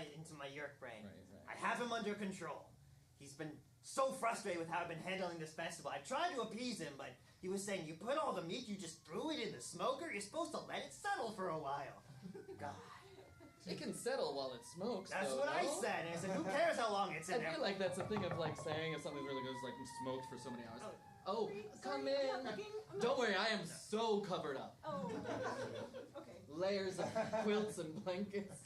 Speaker 5: yerk brain.
Speaker 6: Right.
Speaker 5: I have him under control. He's been so frustrated with how I've been handling this festival. I tried to appease him, but he was saying, you put all the meat, you just threw it in the smoker, you're supposed to let it settle for a while. God.
Speaker 6: It can settle while it smokes.
Speaker 5: That's
Speaker 6: though,
Speaker 5: what I
Speaker 6: no?
Speaker 5: said. And I said, who cares how long it's in
Speaker 6: I
Speaker 5: there?
Speaker 6: feel like that's a thing of like saying if something really goes like smoked for so many hours. Oh, come
Speaker 4: Sorry, I'm
Speaker 6: in.
Speaker 4: not looking. I'm
Speaker 6: Don't
Speaker 4: not-
Speaker 6: worry, I am so covered up.
Speaker 4: Oh. Okay.
Speaker 6: Layers of quilts and blankets.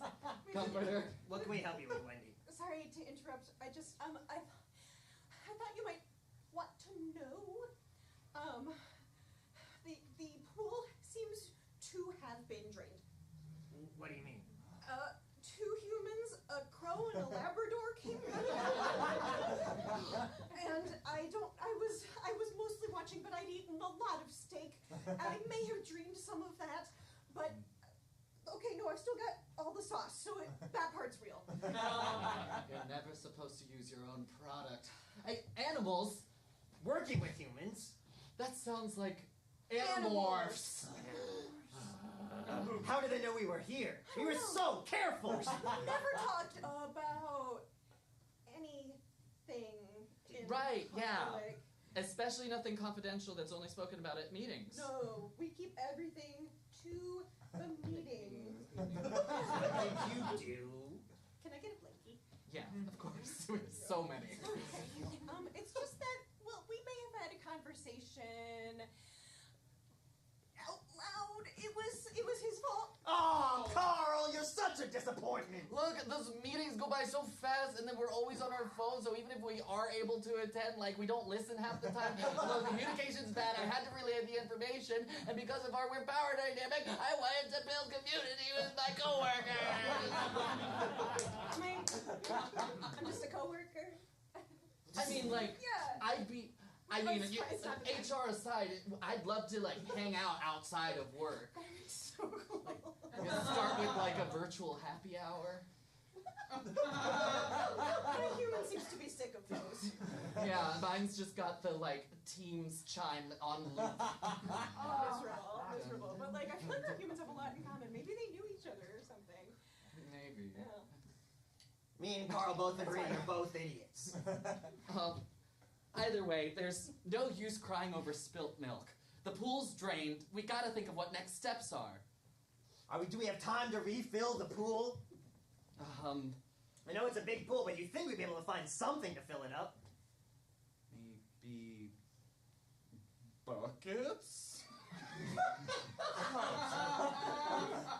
Speaker 6: Comforter.
Speaker 5: What can we help you with, Wendy?
Speaker 4: Sorry to interrupt. I just I thought you might want to know. The pool seems to have have been drained.
Speaker 5: What do you mean?
Speaker 4: 2 humans, a crow, and a Labrador came running and I was mostly watching, but I'd eaten a lot of steak. I may have dreamed some of that, but okay, no, I've still got all the sauce, so that part's real.
Speaker 6: You're never supposed to use your own product. Hey, animals?
Speaker 5: Working with humans.
Speaker 6: That sounds like Animorphs.
Speaker 5: How did they know we were here? We were
Speaker 4: know.
Speaker 5: so careful.
Speaker 4: Never talked about anything in
Speaker 6: Right, yeah.
Speaker 4: public.
Speaker 6: Especially nothing confidential that's only spoken about at meetings.
Speaker 4: No, we keep everything to the meeting.
Speaker 5: What did you do?
Speaker 4: Can I get a blankie?
Speaker 6: Yeah, of course. There's so many.
Speaker 4: It's just that, well, we may have had a conversation out loud. It was his fault.
Speaker 5: Oh, Carl, you're such a disappointment.
Speaker 6: Look, those meetings go by so fast, and then we're always on our phones, so even if we are able to attend, like, we don't listen half the time. The communication's bad. I had to relay the information, and because of our weird power dynamic, I wanted to build community with my coworkers.
Speaker 4: I'm just a coworker.
Speaker 6: I mean, like,
Speaker 4: Yeah.
Speaker 6: I mean,
Speaker 4: It's not the same.
Speaker 6: HR aside, I'd love to, like, hang out outside of work.
Speaker 4: So cool.
Speaker 6: Like, start with, like, a virtual happy hour.
Speaker 4: My human seems to be sick of those.
Speaker 6: Yeah, mine's just got the, like, Teams chime on loop.
Speaker 4: Miserable. But, like, I feel like our humans have a lot in common. Maybe they knew each other or something.
Speaker 6: Maybe.
Speaker 4: Yeah.
Speaker 5: Me and Carl both agree you're both idiots.
Speaker 6: Either way, there's no use crying over spilt milk. The pool's drained. We gotta think of what next steps are.
Speaker 5: Do we have time to refill the pool? I know it's a big pool, but you'd think we'd be able to find something to fill it up.
Speaker 6: Maybe buckets?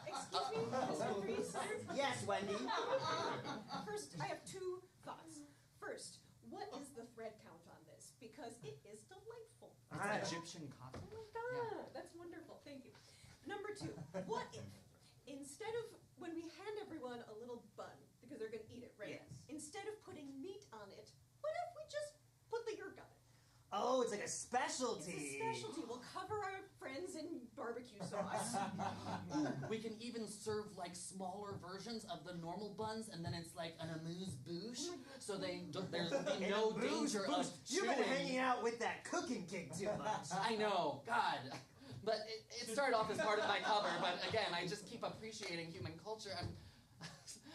Speaker 4: Excuse me, Mr. Priest?
Speaker 5: Yes, Wendy.
Speaker 4: First, I have 2 thoughts. First, what is the thread count on this? Because it is delightful.
Speaker 6: It's Egyptian cotton.
Speaker 4: Oh my god, that's wonderful. Thank you. Number 2, what if, instead of, when we hand everyone a little bun, because they're going to eat it, right?
Speaker 5: Yes.
Speaker 4: Instead of putting meat on it, what if we just put the yurk on it?
Speaker 5: Oh, it's like a
Speaker 4: It's
Speaker 5: specialty.
Speaker 4: a specialty. We'll cover our friends in barbecue sauce.
Speaker 6: We can even serve like smaller versions of the normal buns, and then it's like an amuse-bouche, so there's no danger of
Speaker 5: You've
Speaker 6: chewing.
Speaker 5: been hanging out with that cooking kid too much.
Speaker 6: I know, God. But it started off as part of my cover, but again, I just keep appreciating human culture.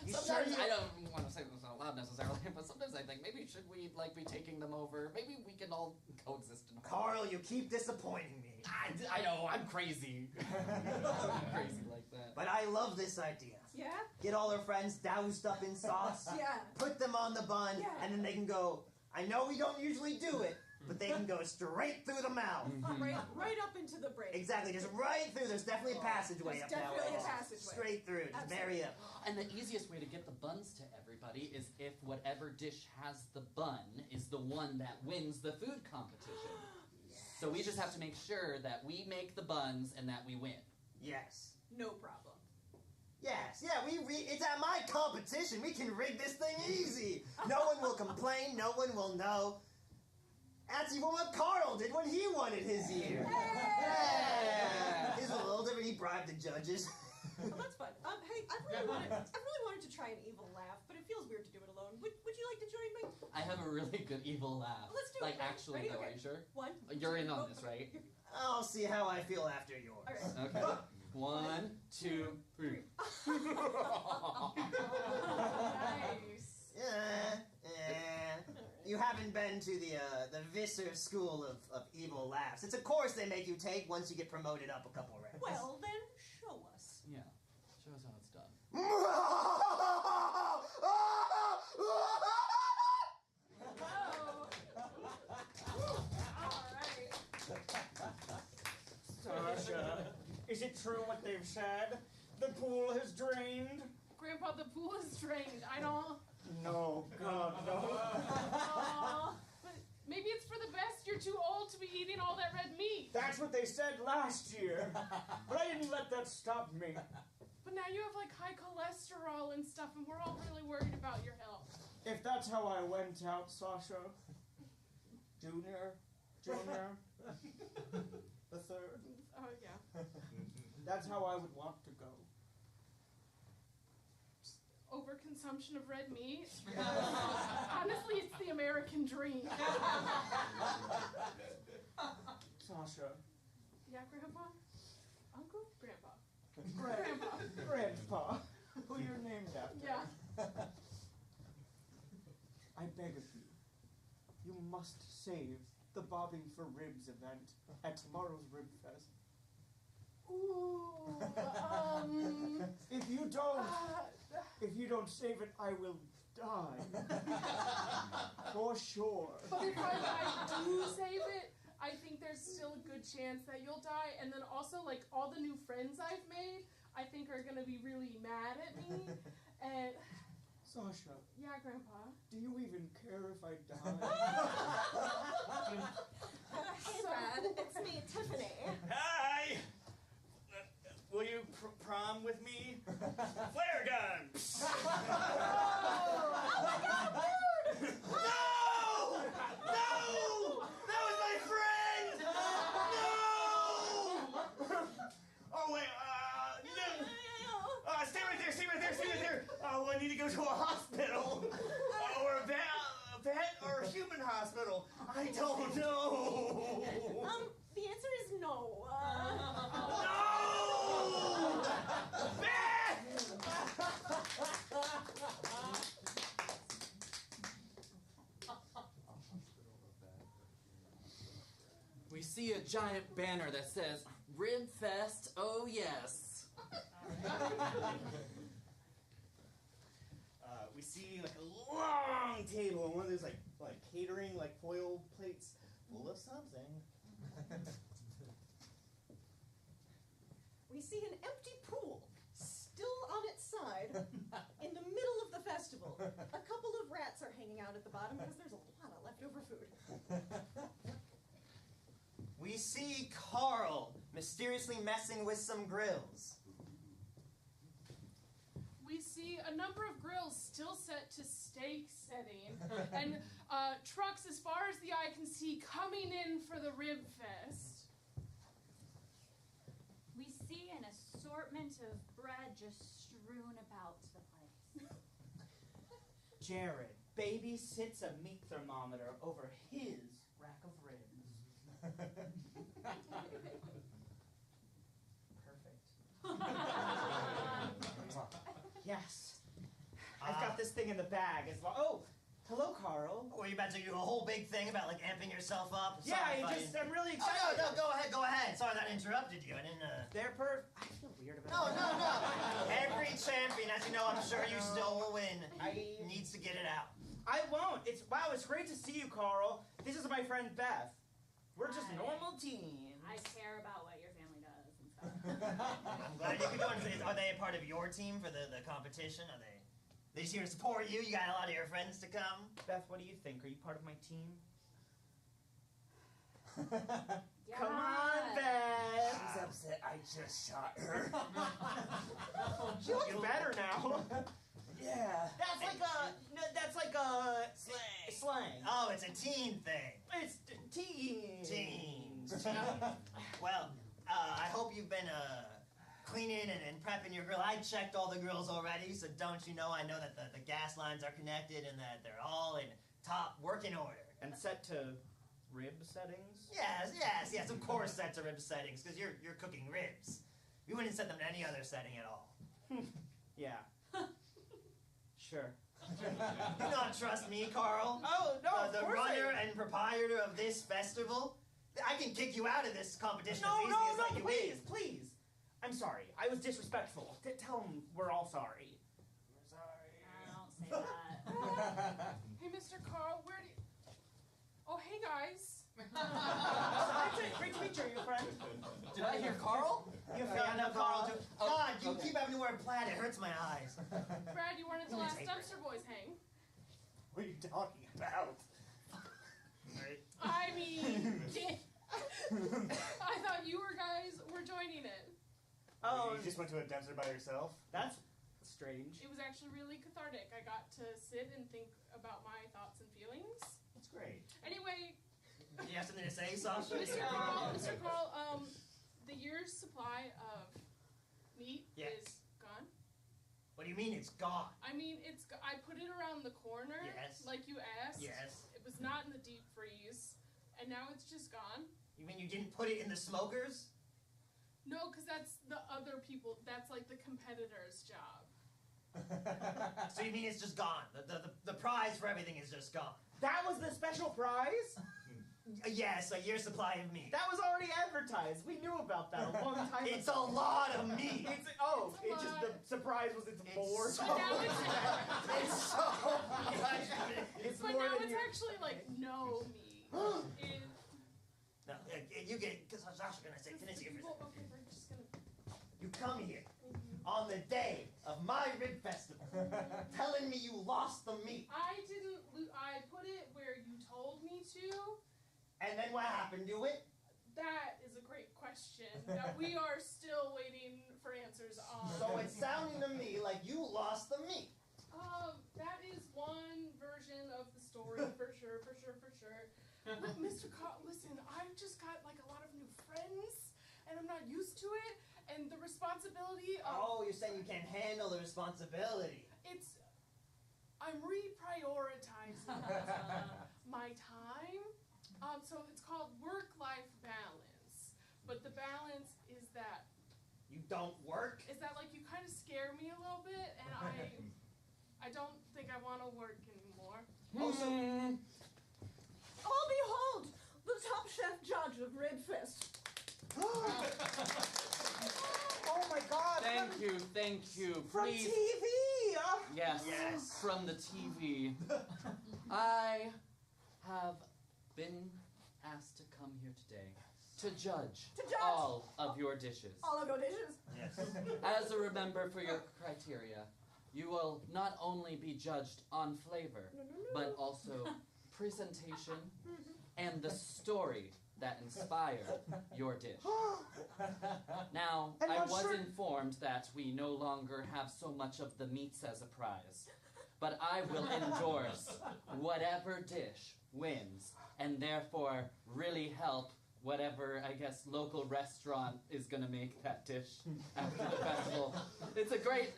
Speaker 5: You
Speaker 6: Sometimes
Speaker 5: sure you-
Speaker 6: I don't want to say this out loud necessarily, but sometimes I think maybe should we like be taking them over? Maybe we can all coexist in
Speaker 5: Carl, you keep disappointing me.
Speaker 6: I know, I'm crazy. I'm crazy like that.
Speaker 5: But I love this idea.
Speaker 4: Yeah?
Speaker 5: Get all our friends doused up in sauce,
Speaker 4: Yeah.
Speaker 5: put them on the bun,
Speaker 4: Yeah.
Speaker 5: and then they can go, I know we don't usually do it, but they can go straight through the mouth.
Speaker 4: Right up into the brain.
Speaker 5: Exactly, just right through. There's definitely a passageway
Speaker 4: There's
Speaker 5: up that way.
Speaker 4: definitely a passageway.
Speaker 5: Straight through, just very up.
Speaker 6: And the easiest way to get the buns to everybody is if whatever dish has the bun is the one that wins the food competition. So we just have to make sure that we make the buns and that we win.
Speaker 5: Yes.
Speaker 4: No problem.
Speaker 5: Yes, yeah, it's at my competition. We can rig this thing easy. No one will complain, no one will know. That's even what Carl did when he wanted his ear. Yeah. His was a little different. He bribed the judges.
Speaker 4: Well, that's fun. Hey, I really wanted to try an evil laugh, but it feels weird to do it alone. Would you like to join me?
Speaker 6: I have a really good evil laugh.
Speaker 4: Let's do it.
Speaker 6: Like actually
Speaker 4: Ready?
Speaker 6: though,
Speaker 4: Okay.
Speaker 6: are you sure?
Speaker 4: 1.
Speaker 6: You're in on
Speaker 4: Oh,
Speaker 6: this,
Speaker 4: okay.
Speaker 6: right?
Speaker 5: I'll see how I feel after yours.
Speaker 4: All right.
Speaker 6: Okay. 1, 2, 3.
Speaker 8: Nice.
Speaker 5: Yeah. You haven't been to the Visser School of Evil Laughs. It's a course they make you take once you get promoted up a couple ranks.
Speaker 4: Well, then, show us.
Speaker 6: Yeah. Show us how it's done.
Speaker 2: Sasha, is it true what they've said? The pool has drained?
Speaker 8: Grandpa, the pool is drained. I don't.
Speaker 2: No, God, no.
Speaker 8: Aw. But Maybe it's for the best. You're too old to be eating all that red meat.
Speaker 2: That's what they said last year. But I didn't let that stop me.
Speaker 8: But now you have like high cholesterol and stuff, and we're all really worried about your health.
Speaker 2: If that's how I went out, Sasha. Junior, the third.
Speaker 8: Oh, yeah.
Speaker 2: That's how I would want to go.
Speaker 8: Overconsumption of red meat? Honestly, it's the American dream.
Speaker 2: Sasha.
Speaker 8: Yeah, Grandpa? Uncle? Grandpa.
Speaker 2: Grandpa, who you're named after.
Speaker 8: Yeah.
Speaker 2: I beg of you, you must save the Bobbing for Ribs event at tomorrow's Rib Fest.
Speaker 8: Ooh,
Speaker 2: if you don't save it, I will die. For sure.
Speaker 8: But if I do save it, I think there's still a good chance that you'll die. And then also, like, all the new friends I've made, I think are going to be really mad at me. And...
Speaker 2: Sasha.
Speaker 8: Yeah, Grandpa?
Speaker 2: Do you even care if I die?
Speaker 4: Hey, Brad. It's me, Tiffany.
Speaker 10: Hi! Will you prom with me? Flare gun!
Speaker 4: Oh my God, dude!
Speaker 10: No! No! That was my friend! No! Oh, wait, no. Stay right there. Oh, I need to go to a hospital. Or a vet or a human hospital. I don't know.
Speaker 4: The answer is no.
Speaker 10: No! Beth!
Speaker 6: We see a giant banner that says, Rib Fest, oh yes.
Speaker 10: We see like a long table and one of those like catering like foil plates full of something.
Speaker 4: We see an empty pool, still on its side, in the middle of the festival. A couple of rats are hanging out at the bottom because there's a lot of leftover food.
Speaker 9: We see Carl mysteriously messing with some grills.
Speaker 8: We see a number of grills still set to steak setting, and trucks as far as the eye can see coming in for the Rib Fest.
Speaker 7: We see an assortment of bread just strewn about the place.
Speaker 2: Jared babysits a meat thermometer over his rack of ribs. Perfect. Yes. I've got this thing in the bag as well. Oh, hello, Carl.
Speaker 9: Were you about to do a whole big thing about like amping yourself up?
Speaker 2: Yeah, I'm really excited.
Speaker 9: Oh, no, go ahead. Sorry that interrupted you. I didn't,
Speaker 2: They're I feel weird about it.
Speaker 9: No. Every champion, as you know, I'm sure you still will win, needs to get it out.
Speaker 2: I won't. It's great to see you, Carl. This is my friend Beth. We're just normal teens.
Speaker 7: I care about what your family does and stuff.
Speaker 9: I'm glad you could join us. Are they a part of your team for the competition? Are they just here to support you? You got a lot of your friends to come?
Speaker 2: Beth, what do you think? Are you part of my team?
Speaker 7: Yeah.
Speaker 2: Come on, Beth.
Speaker 10: She's upset I just shot her.
Speaker 2: She looks better now.
Speaker 10: Yeah.
Speaker 2: That's like a slang.
Speaker 9: Oh, it's a teen thing.
Speaker 2: It's teens.
Speaker 9: Teens. Well, I hope you've been cleaning and prepping your grill. I checked all the grills already, so don't you know, I know that the gas lines are connected and that they're all in top working order.
Speaker 2: And set to rib settings?
Speaker 9: Yes, of course set to rib settings, because you're cooking ribs. You wouldn't set them to any other setting at all.
Speaker 2: Yeah. Sure.
Speaker 9: Do not trust me, Carl.
Speaker 2: Oh, no,
Speaker 9: The
Speaker 2: of course
Speaker 9: runner and proprietor of this festival. I can kick you out of this competition as
Speaker 2: No,
Speaker 9: easily as I can
Speaker 2: please. I'm sorry. I was disrespectful. Tell them we're all sorry.
Speaker 7: I don't say that.
Speaker 8: Hey, Mr. Carl, where do you... Oh, hey, guys.
Speaker 2: Great to meet you, your friend.
Speaker 6: Did I hear Carl?
Speaker 9: You found out Carl too. God, you keep having to wear plaid. It hurts my eyes.
Speaker 8: Brad, you weren't at the last dumpster boys hang.
Speaker 10: What are you talking about?
Speaker 9: All right.
Speaker 8: I mean, I thought you guys were joining it.
Speaker 2: Oh,
Speaker 3: You just went to a desert by yourself?
Speaker 2: that's strange.
Speaker 8: It was actually really cathartic. I got to sit and think about my thoughts and feelings.
Speaker 3: That's great.
Speaker 8: Anyway,
Speaker 9: Do you have something to say, Sasha?
Speaker 8: Mr. Carl, the year's supply of meat
Speaker 9: Yes.
Speaker 8: is gone.
Speaker 9: What do you mean it's gone?
Speaker 8: I mean, I put it around the corner,
Speaker 9: Yes.
Speaker 8: like you asked.
Speaker 9: Yes.
Speaker 8: It was not in the deep freeze, and now it's just gone.
Speaker 9: You mean you didn't put it in the smokers?
Speaker 8: No, because that's the other people. That's like the competitor's job.
Speaker 9: So you mean it's just gone? The prize for everything is just gone?
Speaker 2: That was the special prize?
Speaker 9: Yes, a year's supply of meat.
Speaker 2: That was already advertised. We knew about that a long time
Speaker 9: It's
Speaker 2: ago.
Speaker 9: a lot of meat.
Speaker 2: It's
Speaker 8: It's a
Speaker 2: just
Speaker 8: lot.
Speaker 2: the surprise was it's more.
Speaker 9: so
Speaker 8: But now
Speaker 9: It's so much.
Speaker 2: It's
Speaker 8: But
Speaker 2: more
Speaker 8: now
Speaker 2: than
Speaker 8: it's
Speaker 2: you.
Speaker 8: actually like no meat.
Speaker 9: No, you get, because I was actually going to say, finish here for a
Speaker 8: Well,
Speaker 9: second.
Speaker 8: okay, we're just gonna.
Speaker 9: You come here on the day of my rib festival telling me you lost the meat.
Speaker 8: I didn't. I put it where you told me to.
Speaker 9: And then what happened to it?
Speaker 8: That is a great question that we are still waiting for answers on.
Speaker 9: So it's sounding to me like you lost the meat.
Speaker 8: That is one version of the story for sure. But Mr. Carl, listen, I've just got like a lot of new friends, and I'm not used to it, and the responsibility of
Speaker 9: Oh, you're saying you can't handle the responsibility.
Speaker 8: I'm reprioritizing my time. So it's called work-life balance. But the balance is that
Speaker 9: You don't work?
Speaker 8: like you kind of scare me a little bit, and I don't think I want to work anymore.
Speaker 9: Oh, so
Speaker 4: Oh, behold, the top chef judge of Ribfest.
Speaker 2: Oh my God!
Speaker 11: Thank you.
Speaker 2: From
Speaker 11: Please.
Speaker 2: TV.
Speaker 11: Yes.
Speaker 9: Yes.
Speaker 11: From the TV. I have been asked to come here today to judge,
Speaker 4: To judge.
Speaker 11: all of your dishes.
Speaker 4: All of your dishes.
Speaker 9: yes.
Speaker 11: As a remember for your criteria, you will not only be judged on flavor, but also presentation and the story that inspired your dish. Now,
Speaker 2: And
Speaker 11: I
Speaker 2: I'm
Speaker 11: was
Speaker 2: sure-
Speaker 11: informed that we no longer have so much of the meats as a prize, but I will endorse whatever dish wins, and therefore really help whatever, I guess, local restaurant is gonna make that dish after the festival. It's a great,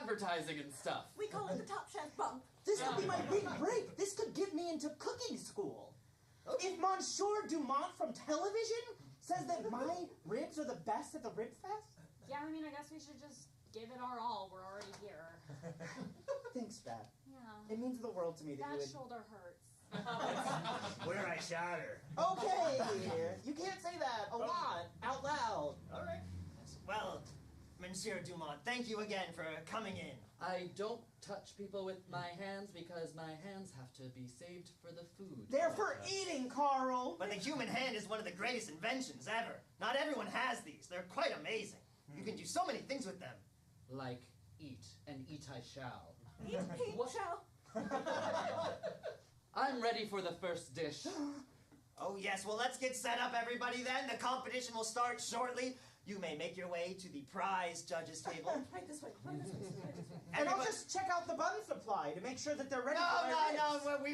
Speaker 11: advertising and stuff.
Speaker 4: We call it the top chef bump.
Speaker 2: This could be my big break. This could get me into cooking school. If Monsieur Dumont from television says that my ribs are the best at the Rib Fest,
Speaker 7: Yeah, I mean, I guess we should just give it our all. We're already here.
Speaker 2: thanks, Beth.
Speaker 7: Yeah.
Speaker 2: It means the world to me that
Speaker 7: That
Speaker 2: you would.
Speaker 7: shoulder hurts.
Speaker 9: Where I shot her.
Speaker 2: Okay, you can't say that a lot out loud.
Speaker 9: All right. Well, Monsieur Dumont, thank you again for coming in.
Speaker 11: I don't touch people with my hands because my hands have to be saved for the food.
Speaker 2: They're for eating, Carl.
Speaker 9: But the human hand is one of the greatest inventions ever. Not everyone has these. They're quite amazing. You can do so many things with them.
Speaker 11: Like eat, and eat I shall.
Speaker 4: Eat,
Speaker 11: What?
Speaker 4: shall.
Speaker 11: I'm ready for the first dish.
Speaker 9: Oh, yes. Well, let's get set up, everybody, then. The competition will start shortly. You may make your way to the prize judges table.
Speaker 4: Right this way. Right this way. Right this way.
Speaker 2: And I'll
Speaker 9: Everybody-
Speaker 2: just check out the bun supply to make sure that they're ready
Speaker 9: No,
Speaker 2: for my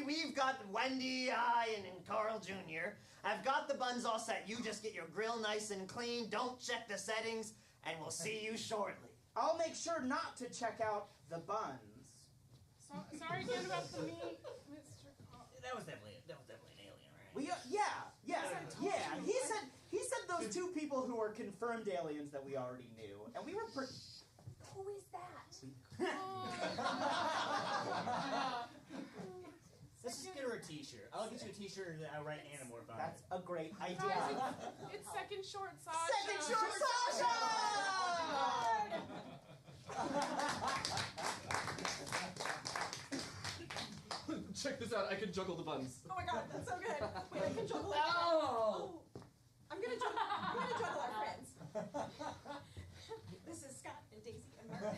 Speaker 2: ribs.
Speaker 9: no. We've got Wendy, I, and Carl Jr. I've got the buns all set. You just get your grill nice and clean. Don't check the settings, and we'll see you shortly.
Speaker 2: I'll make sure not to check out the buns.
Speaker 8: Sorry again about the meat, Mr. Carl.
Speaker 10: That was definitely an alien, right?
Speaker 2: We He said those two people who were confirmed aliens that we already knew, and we were pretty.
Speaker 7: Who is that?
Speaker 10: Let's just get her a t-shirt. I'll get you a t-shirt and I'll write Animorph on
Speaker 2: That's
Speaker 10: it.
Speaker 2: a great idea.
Speaker 8: Guys, it's second short Sasha.
Speaker 2: Second short Sasha!
Speaker 11: Check this out, I can juggle the buns.
Speaker 4: Oh my god, that's so good. Wait, I can juggle it.
Speaker 11: Oh!
Speaker 4: I'm gonna juggle our friends. This is Scott and Daisy and Mark.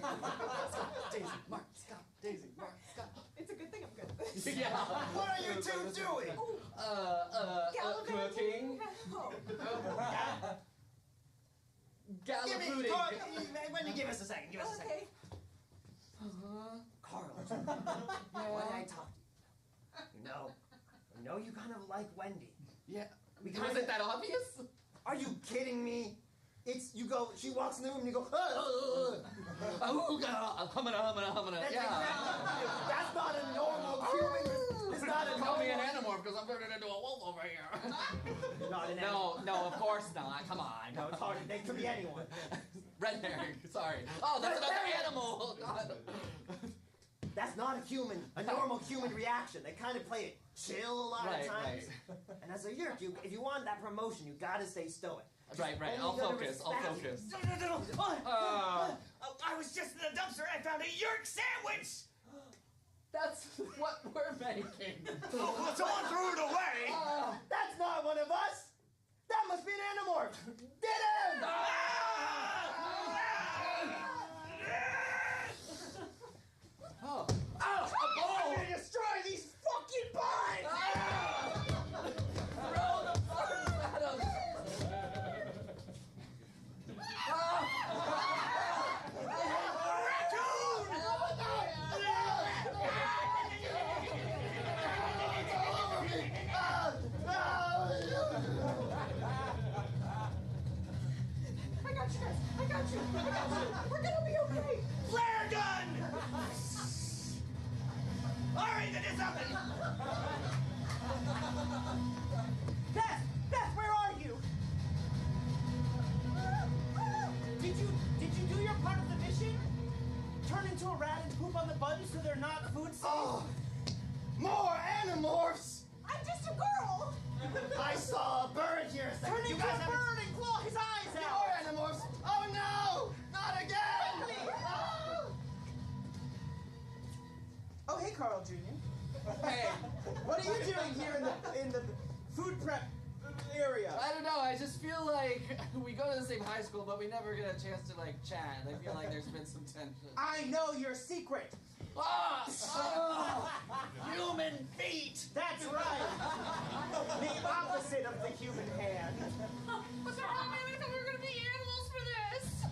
Speaker 11: Daisy, Mark, Scott, Daisy, Mark, Scott.
Speaker 4: It's a good thing I'm good at this.
Speaker 11: Yeah.
Speaker 9: What are you two doing?
Speaker 4: Oh,
Speaker 6: Cooking.
Speaker 4: Oh.
Speaker 9: Give me,
Speaker 6: Gallipooding.
Speaker 9: Carl, Wendy, give us a second. Give us a second.
Speaker 4: Okay.
Speaker 9: Carl, why did I talk to you? I know you kind of like Wendy.
Speaker 6: Yeah.
Speaker 9: We
Speaker 6: Was
Speaker 9: kinda-
Speaker 6: it that obvious?
Speaker 9: Are you kidding me? She walks in the room and you go,
Speaker 6: Humana.
Speaker 9: That's
Speaker 6: Yeah.
Speaker 9: exactly, that's not a normal human. It's not a
Speaker 6: Call me an
Speaker 9: normal.
Speaker 6: animorph because I'm turning into a wolf over here.
Speaker 9: Not an
Speaker 6: No, of course not. Come on.
Speaker 9: No, it's hard. They could be anyone.
Speaker 6: Red herring. Sorry. Oh, that's another animal. God.
Speaker 9: That's not a human, a normal human reaction. They kind of play it chill a lot of times. And as a yerk, if you want that promotion, you gotta stay stoic.
Speaker 6: Right. I'll focus.
Speaker 10: I was just in the dumpster. I found a yerk sandwich.
Speaker 6: That's what we're making.
Speaker 10: Someone threw it away.
Speaker 9: That's not one of us. That must be an animorph. Get him!
Speaker 6: Oh.
Speaker 9: Oh,
Speaker 6: A ball!
Speaker 9: I'm gonna destroy these fucking buns!
Speaker 6: Throw the buns at him!
Speaker 4: I got you. We're gonna be okay.
Speaker 10: Flare gun. All right, that is something.
Speaker 2: Beth, where are you? Did you do your part of the mission? Turn into a rat and poop on the buttons so they're not food safe?
Speaker 9: Oh, more animorphs!
Speaker 4: I'm just a girl.
Speaker 9: I saw a bird here a second.
Speaker 2: Turn
Speaker 9: You
Speaker 2: into
Speaker 9: guys
Speaker 2: a
Speaker 9: haven't-
Speaker 2: bird and claw his eyes
Speaker 9: More
Speaker 2: out!
Speaker 9: animorphs! Oh no! Not again!
Speaker 2: Oh, hey, Carl Jr.
Speaker 6: Hey,
Speaker 2: What are you doing here in the food prep area?
Speaker 6: I don't know. I just feel like we go to the same high school, but we never get a chance to like chat. I feel like there's been some tension.
Speaker 2: I know your secret.
Speaker 6: Human feet.
Speaker 2: That's right. The opposite of the human hand.
Speaker 8: But they're all made. I thought we were gonna be animals for this.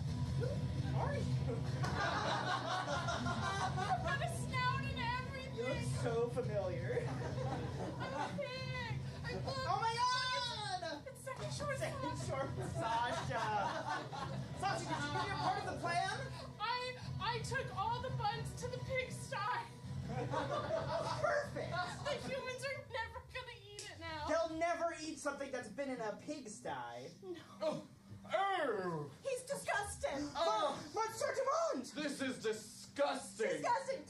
Speaker 2: Are you?
Speaker 8: I've got a snout and
Speaker 2: You look
Speaker 8: everything.
Speaker 2: so familiar.
Speaker 8: I'm a pig.
Speaker 2: Oh my God!
Speaker 8: It's second short.
Speaker 2: Second short, Sasha. Sasha, did you do your part of the plan?
Speaker 8: I took all the buns to the pigsty.
Speaker 2: Perfect.
Speaker 8: The humans are never gonna eat it now.
Speaker 2: They'll never eat something that's been in a pigsty.
Speaker 6: Oh.
Speaker 4: He's disgusting.
Speaker 6: Oh.
Speaker 2: Monsieur Dumont!
Speaker 6: This is disgusting.
Speaker 4: Disgusting.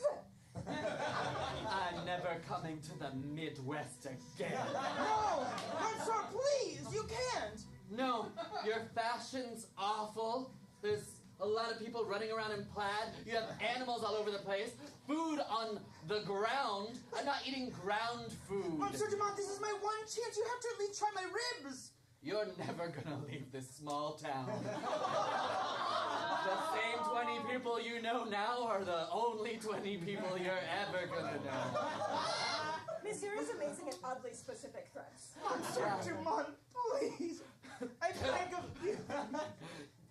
Speaker 11: I'm never coming to the Midwest again.
Speaker 2: No! Monsieur, please! You can't!
Speaker 6: No, your fashion's awful. There's a lot of people running around in plaid. You have animals all over the place. Food on the ground. I'm not eating ground food.
Speaker 2: Monsieur Dumont, this is my one chance. You have to at least try my ribs.
Speaker 6: You're never gonna leave this small town. The same 20 people you know now are the only 20 people you're ever gonna know.
Speaker 4: Monsieur is amazing at oddly specific threats.
Speaker 2: Monsieur Dumont, please. I beg of you.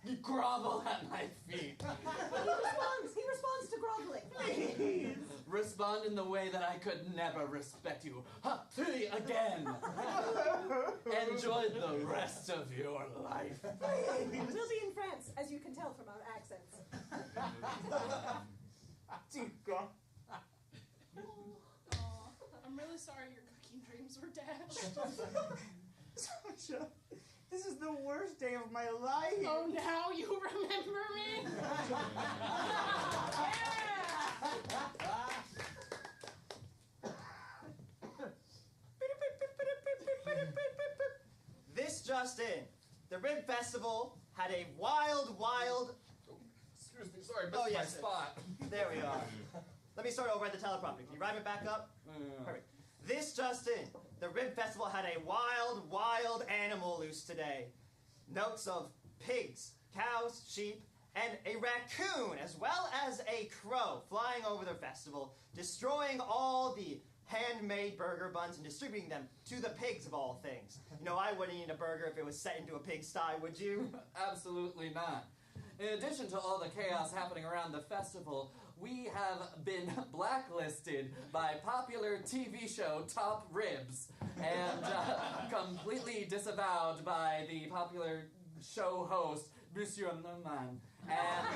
Speaker 6: You grovel at my feet.
Speaker 4: He responds to groveling.
Speaker 2: Please.
Speaker 6: Respond in the way that I could never respect you. Again. Enjoy the rest of your life.
Speaker 4: We'll be in France, as you can tell from our accents.
Speaker 2: Chico.
Speaker 8: I'm really sorry your cooking dreams were dashed.
Speaker 2: Sasha, this is the worst day of my life.
Speaker 8: Oh, now you remember me?
Speaker 9: This just in. The Rib Festival had a wild...
Speaker 6: Excuse me, sorry,
Speaker 9: Oh,
Speaker 6: missed my
Speaker 9: yes.
Speaker 6: spot.
Speaker 9: There we are. Let me start over at the teleprompter. Can you write it back up? Perfect. This just in. The Rib Festival had a wild animal loose today. Notes of pigs, cows, sheep, and a raccoon, as well as a crow, flying over the festival, destroying all the handmade burger buns and distributing them to the pigs of all things. You know, I wouldn't eat a burger if it was set into a pigsty, would you?
Speaker 11: Absolutely not. In addition to all the chaos happening around the festival, we have been blacklisted by popular TV show Top Ribs and completely disavowed by the popular show host Monsieur Neumann. And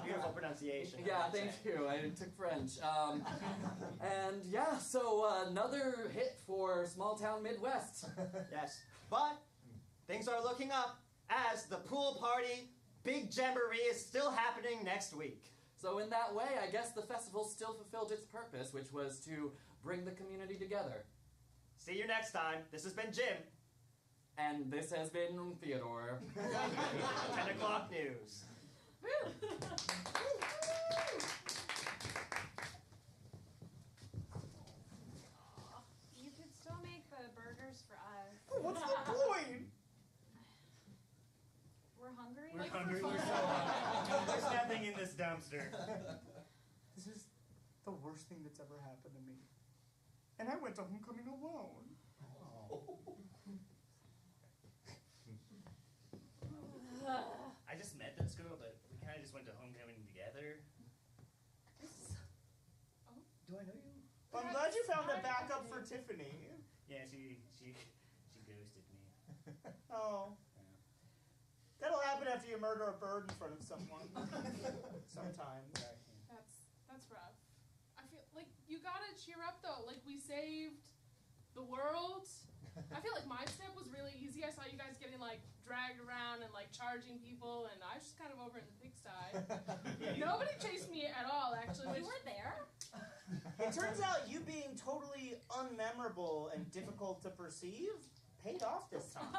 Speaker 9: beautiful pronunciation.
Speaker 11: yeah, thank you. I took French. And yeah, so another hit for small town Midwest.
Speaker 9: Yes, but things are looking up as the pool party big jamboree is still happening next week.
Speaker 11: So in that way, I guess the festival still fulfilled its purpose, which was to bring the community together.
Speaker 9: See you next time. This has been Jim.
Speaker 11: And this has been Theodore.
Speaker 9: 10 o'clock news.
Speaker 7: You could still make the burgers for us.
Speaker 2: What's the point?
Speaker 7: We're hungry.
Speaker 3: We're hungry. We're so hungry. There's nothing in this dumpster.
Speaker 10: This is the worst thing that's ever happened to me. And I went to homecoming alone.
Speaker 3: I just met this girl, but we kind of just went to homecoming together. Do I know you?
Speaker 10: I'm glad you found a backup for Tiffany.
Speaker 3: Yeah, she ghosted me.
Speaker 10: Oh. That'll happen after you murder a bird in front of someone. Sometimes.
Speaker 8: That's rough. I feel like you gotta cheer up though. Like we saved the world. I feel like my step was really easy. I saw you guys getting like dragged around and like charging people, and I was just kind of over in the pigsty. Nobody chased me at all, actually.
Speaker 7: You were there?
Speaker 10: It turns out you being totally unmemorable and difficult to perceive paid off this time.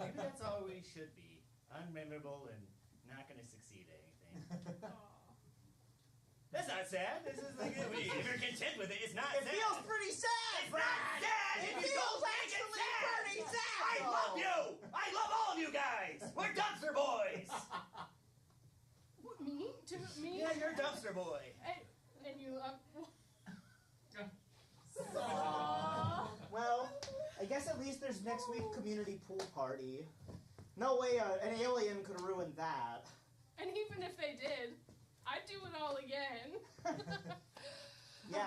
Speaker 3: Maybe that's all we should be. Unmemorable and not going to succeed at anything. That's not sad. This is like, if you're content with it, it's not
Speaker 10: It
Speaker 3: sad.
Speaker 10: feels pretty sad,
Speaker 3: It's not sad.
Speaker 10: It
Speaker 3: If you
Speaker 10: feels
Speaker 3: don't make it
Speaker 10: actually
Speaker 3: sad.
Speaker 10: pretty sad.
Speaker 3: I love you. I love all of you guys. We're dumpster boys.
Speaker 8: What, me? To me?
Speaker 3: Yeah, you're a dumpster boy.
Speaker 8: And you,
Speaker 10: Well, I guess at least there's next week community pool party. No way an alien could ruin that.
Speaker 8: And even if they did, I'd do it all again.
Speaker 10: Yeah,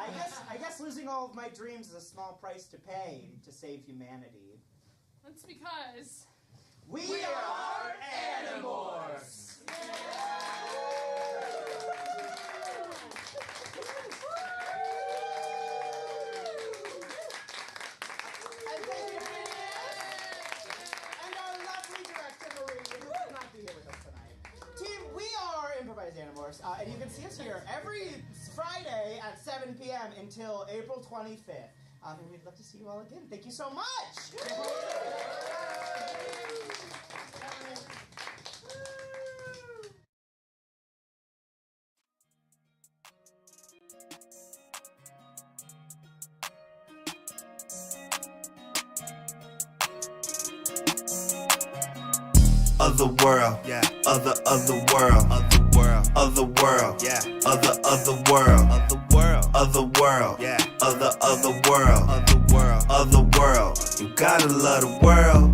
Speaker 10: I guess losing all of my dreams is a small price to pay to save humanity.
Speaker 8: That's because
Speaker 10: We are Animorphs! And thank you, and our lovely director, Marie, who could not be here with us tonight. Team, we are Improvised Animorphs, and you can see us here every Friday at 7 p.m. until April 25th. And we'd love to see you all again. Thank you so much!
Speaker 1: Otherworld, yeah. Otherworld, Otherworld, yeah. Otherworld, Otherworld, yeah. Otherworld. You gotta love the world.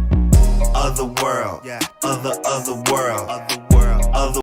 Speaker 1: Otherworld, yeah. Otherworld.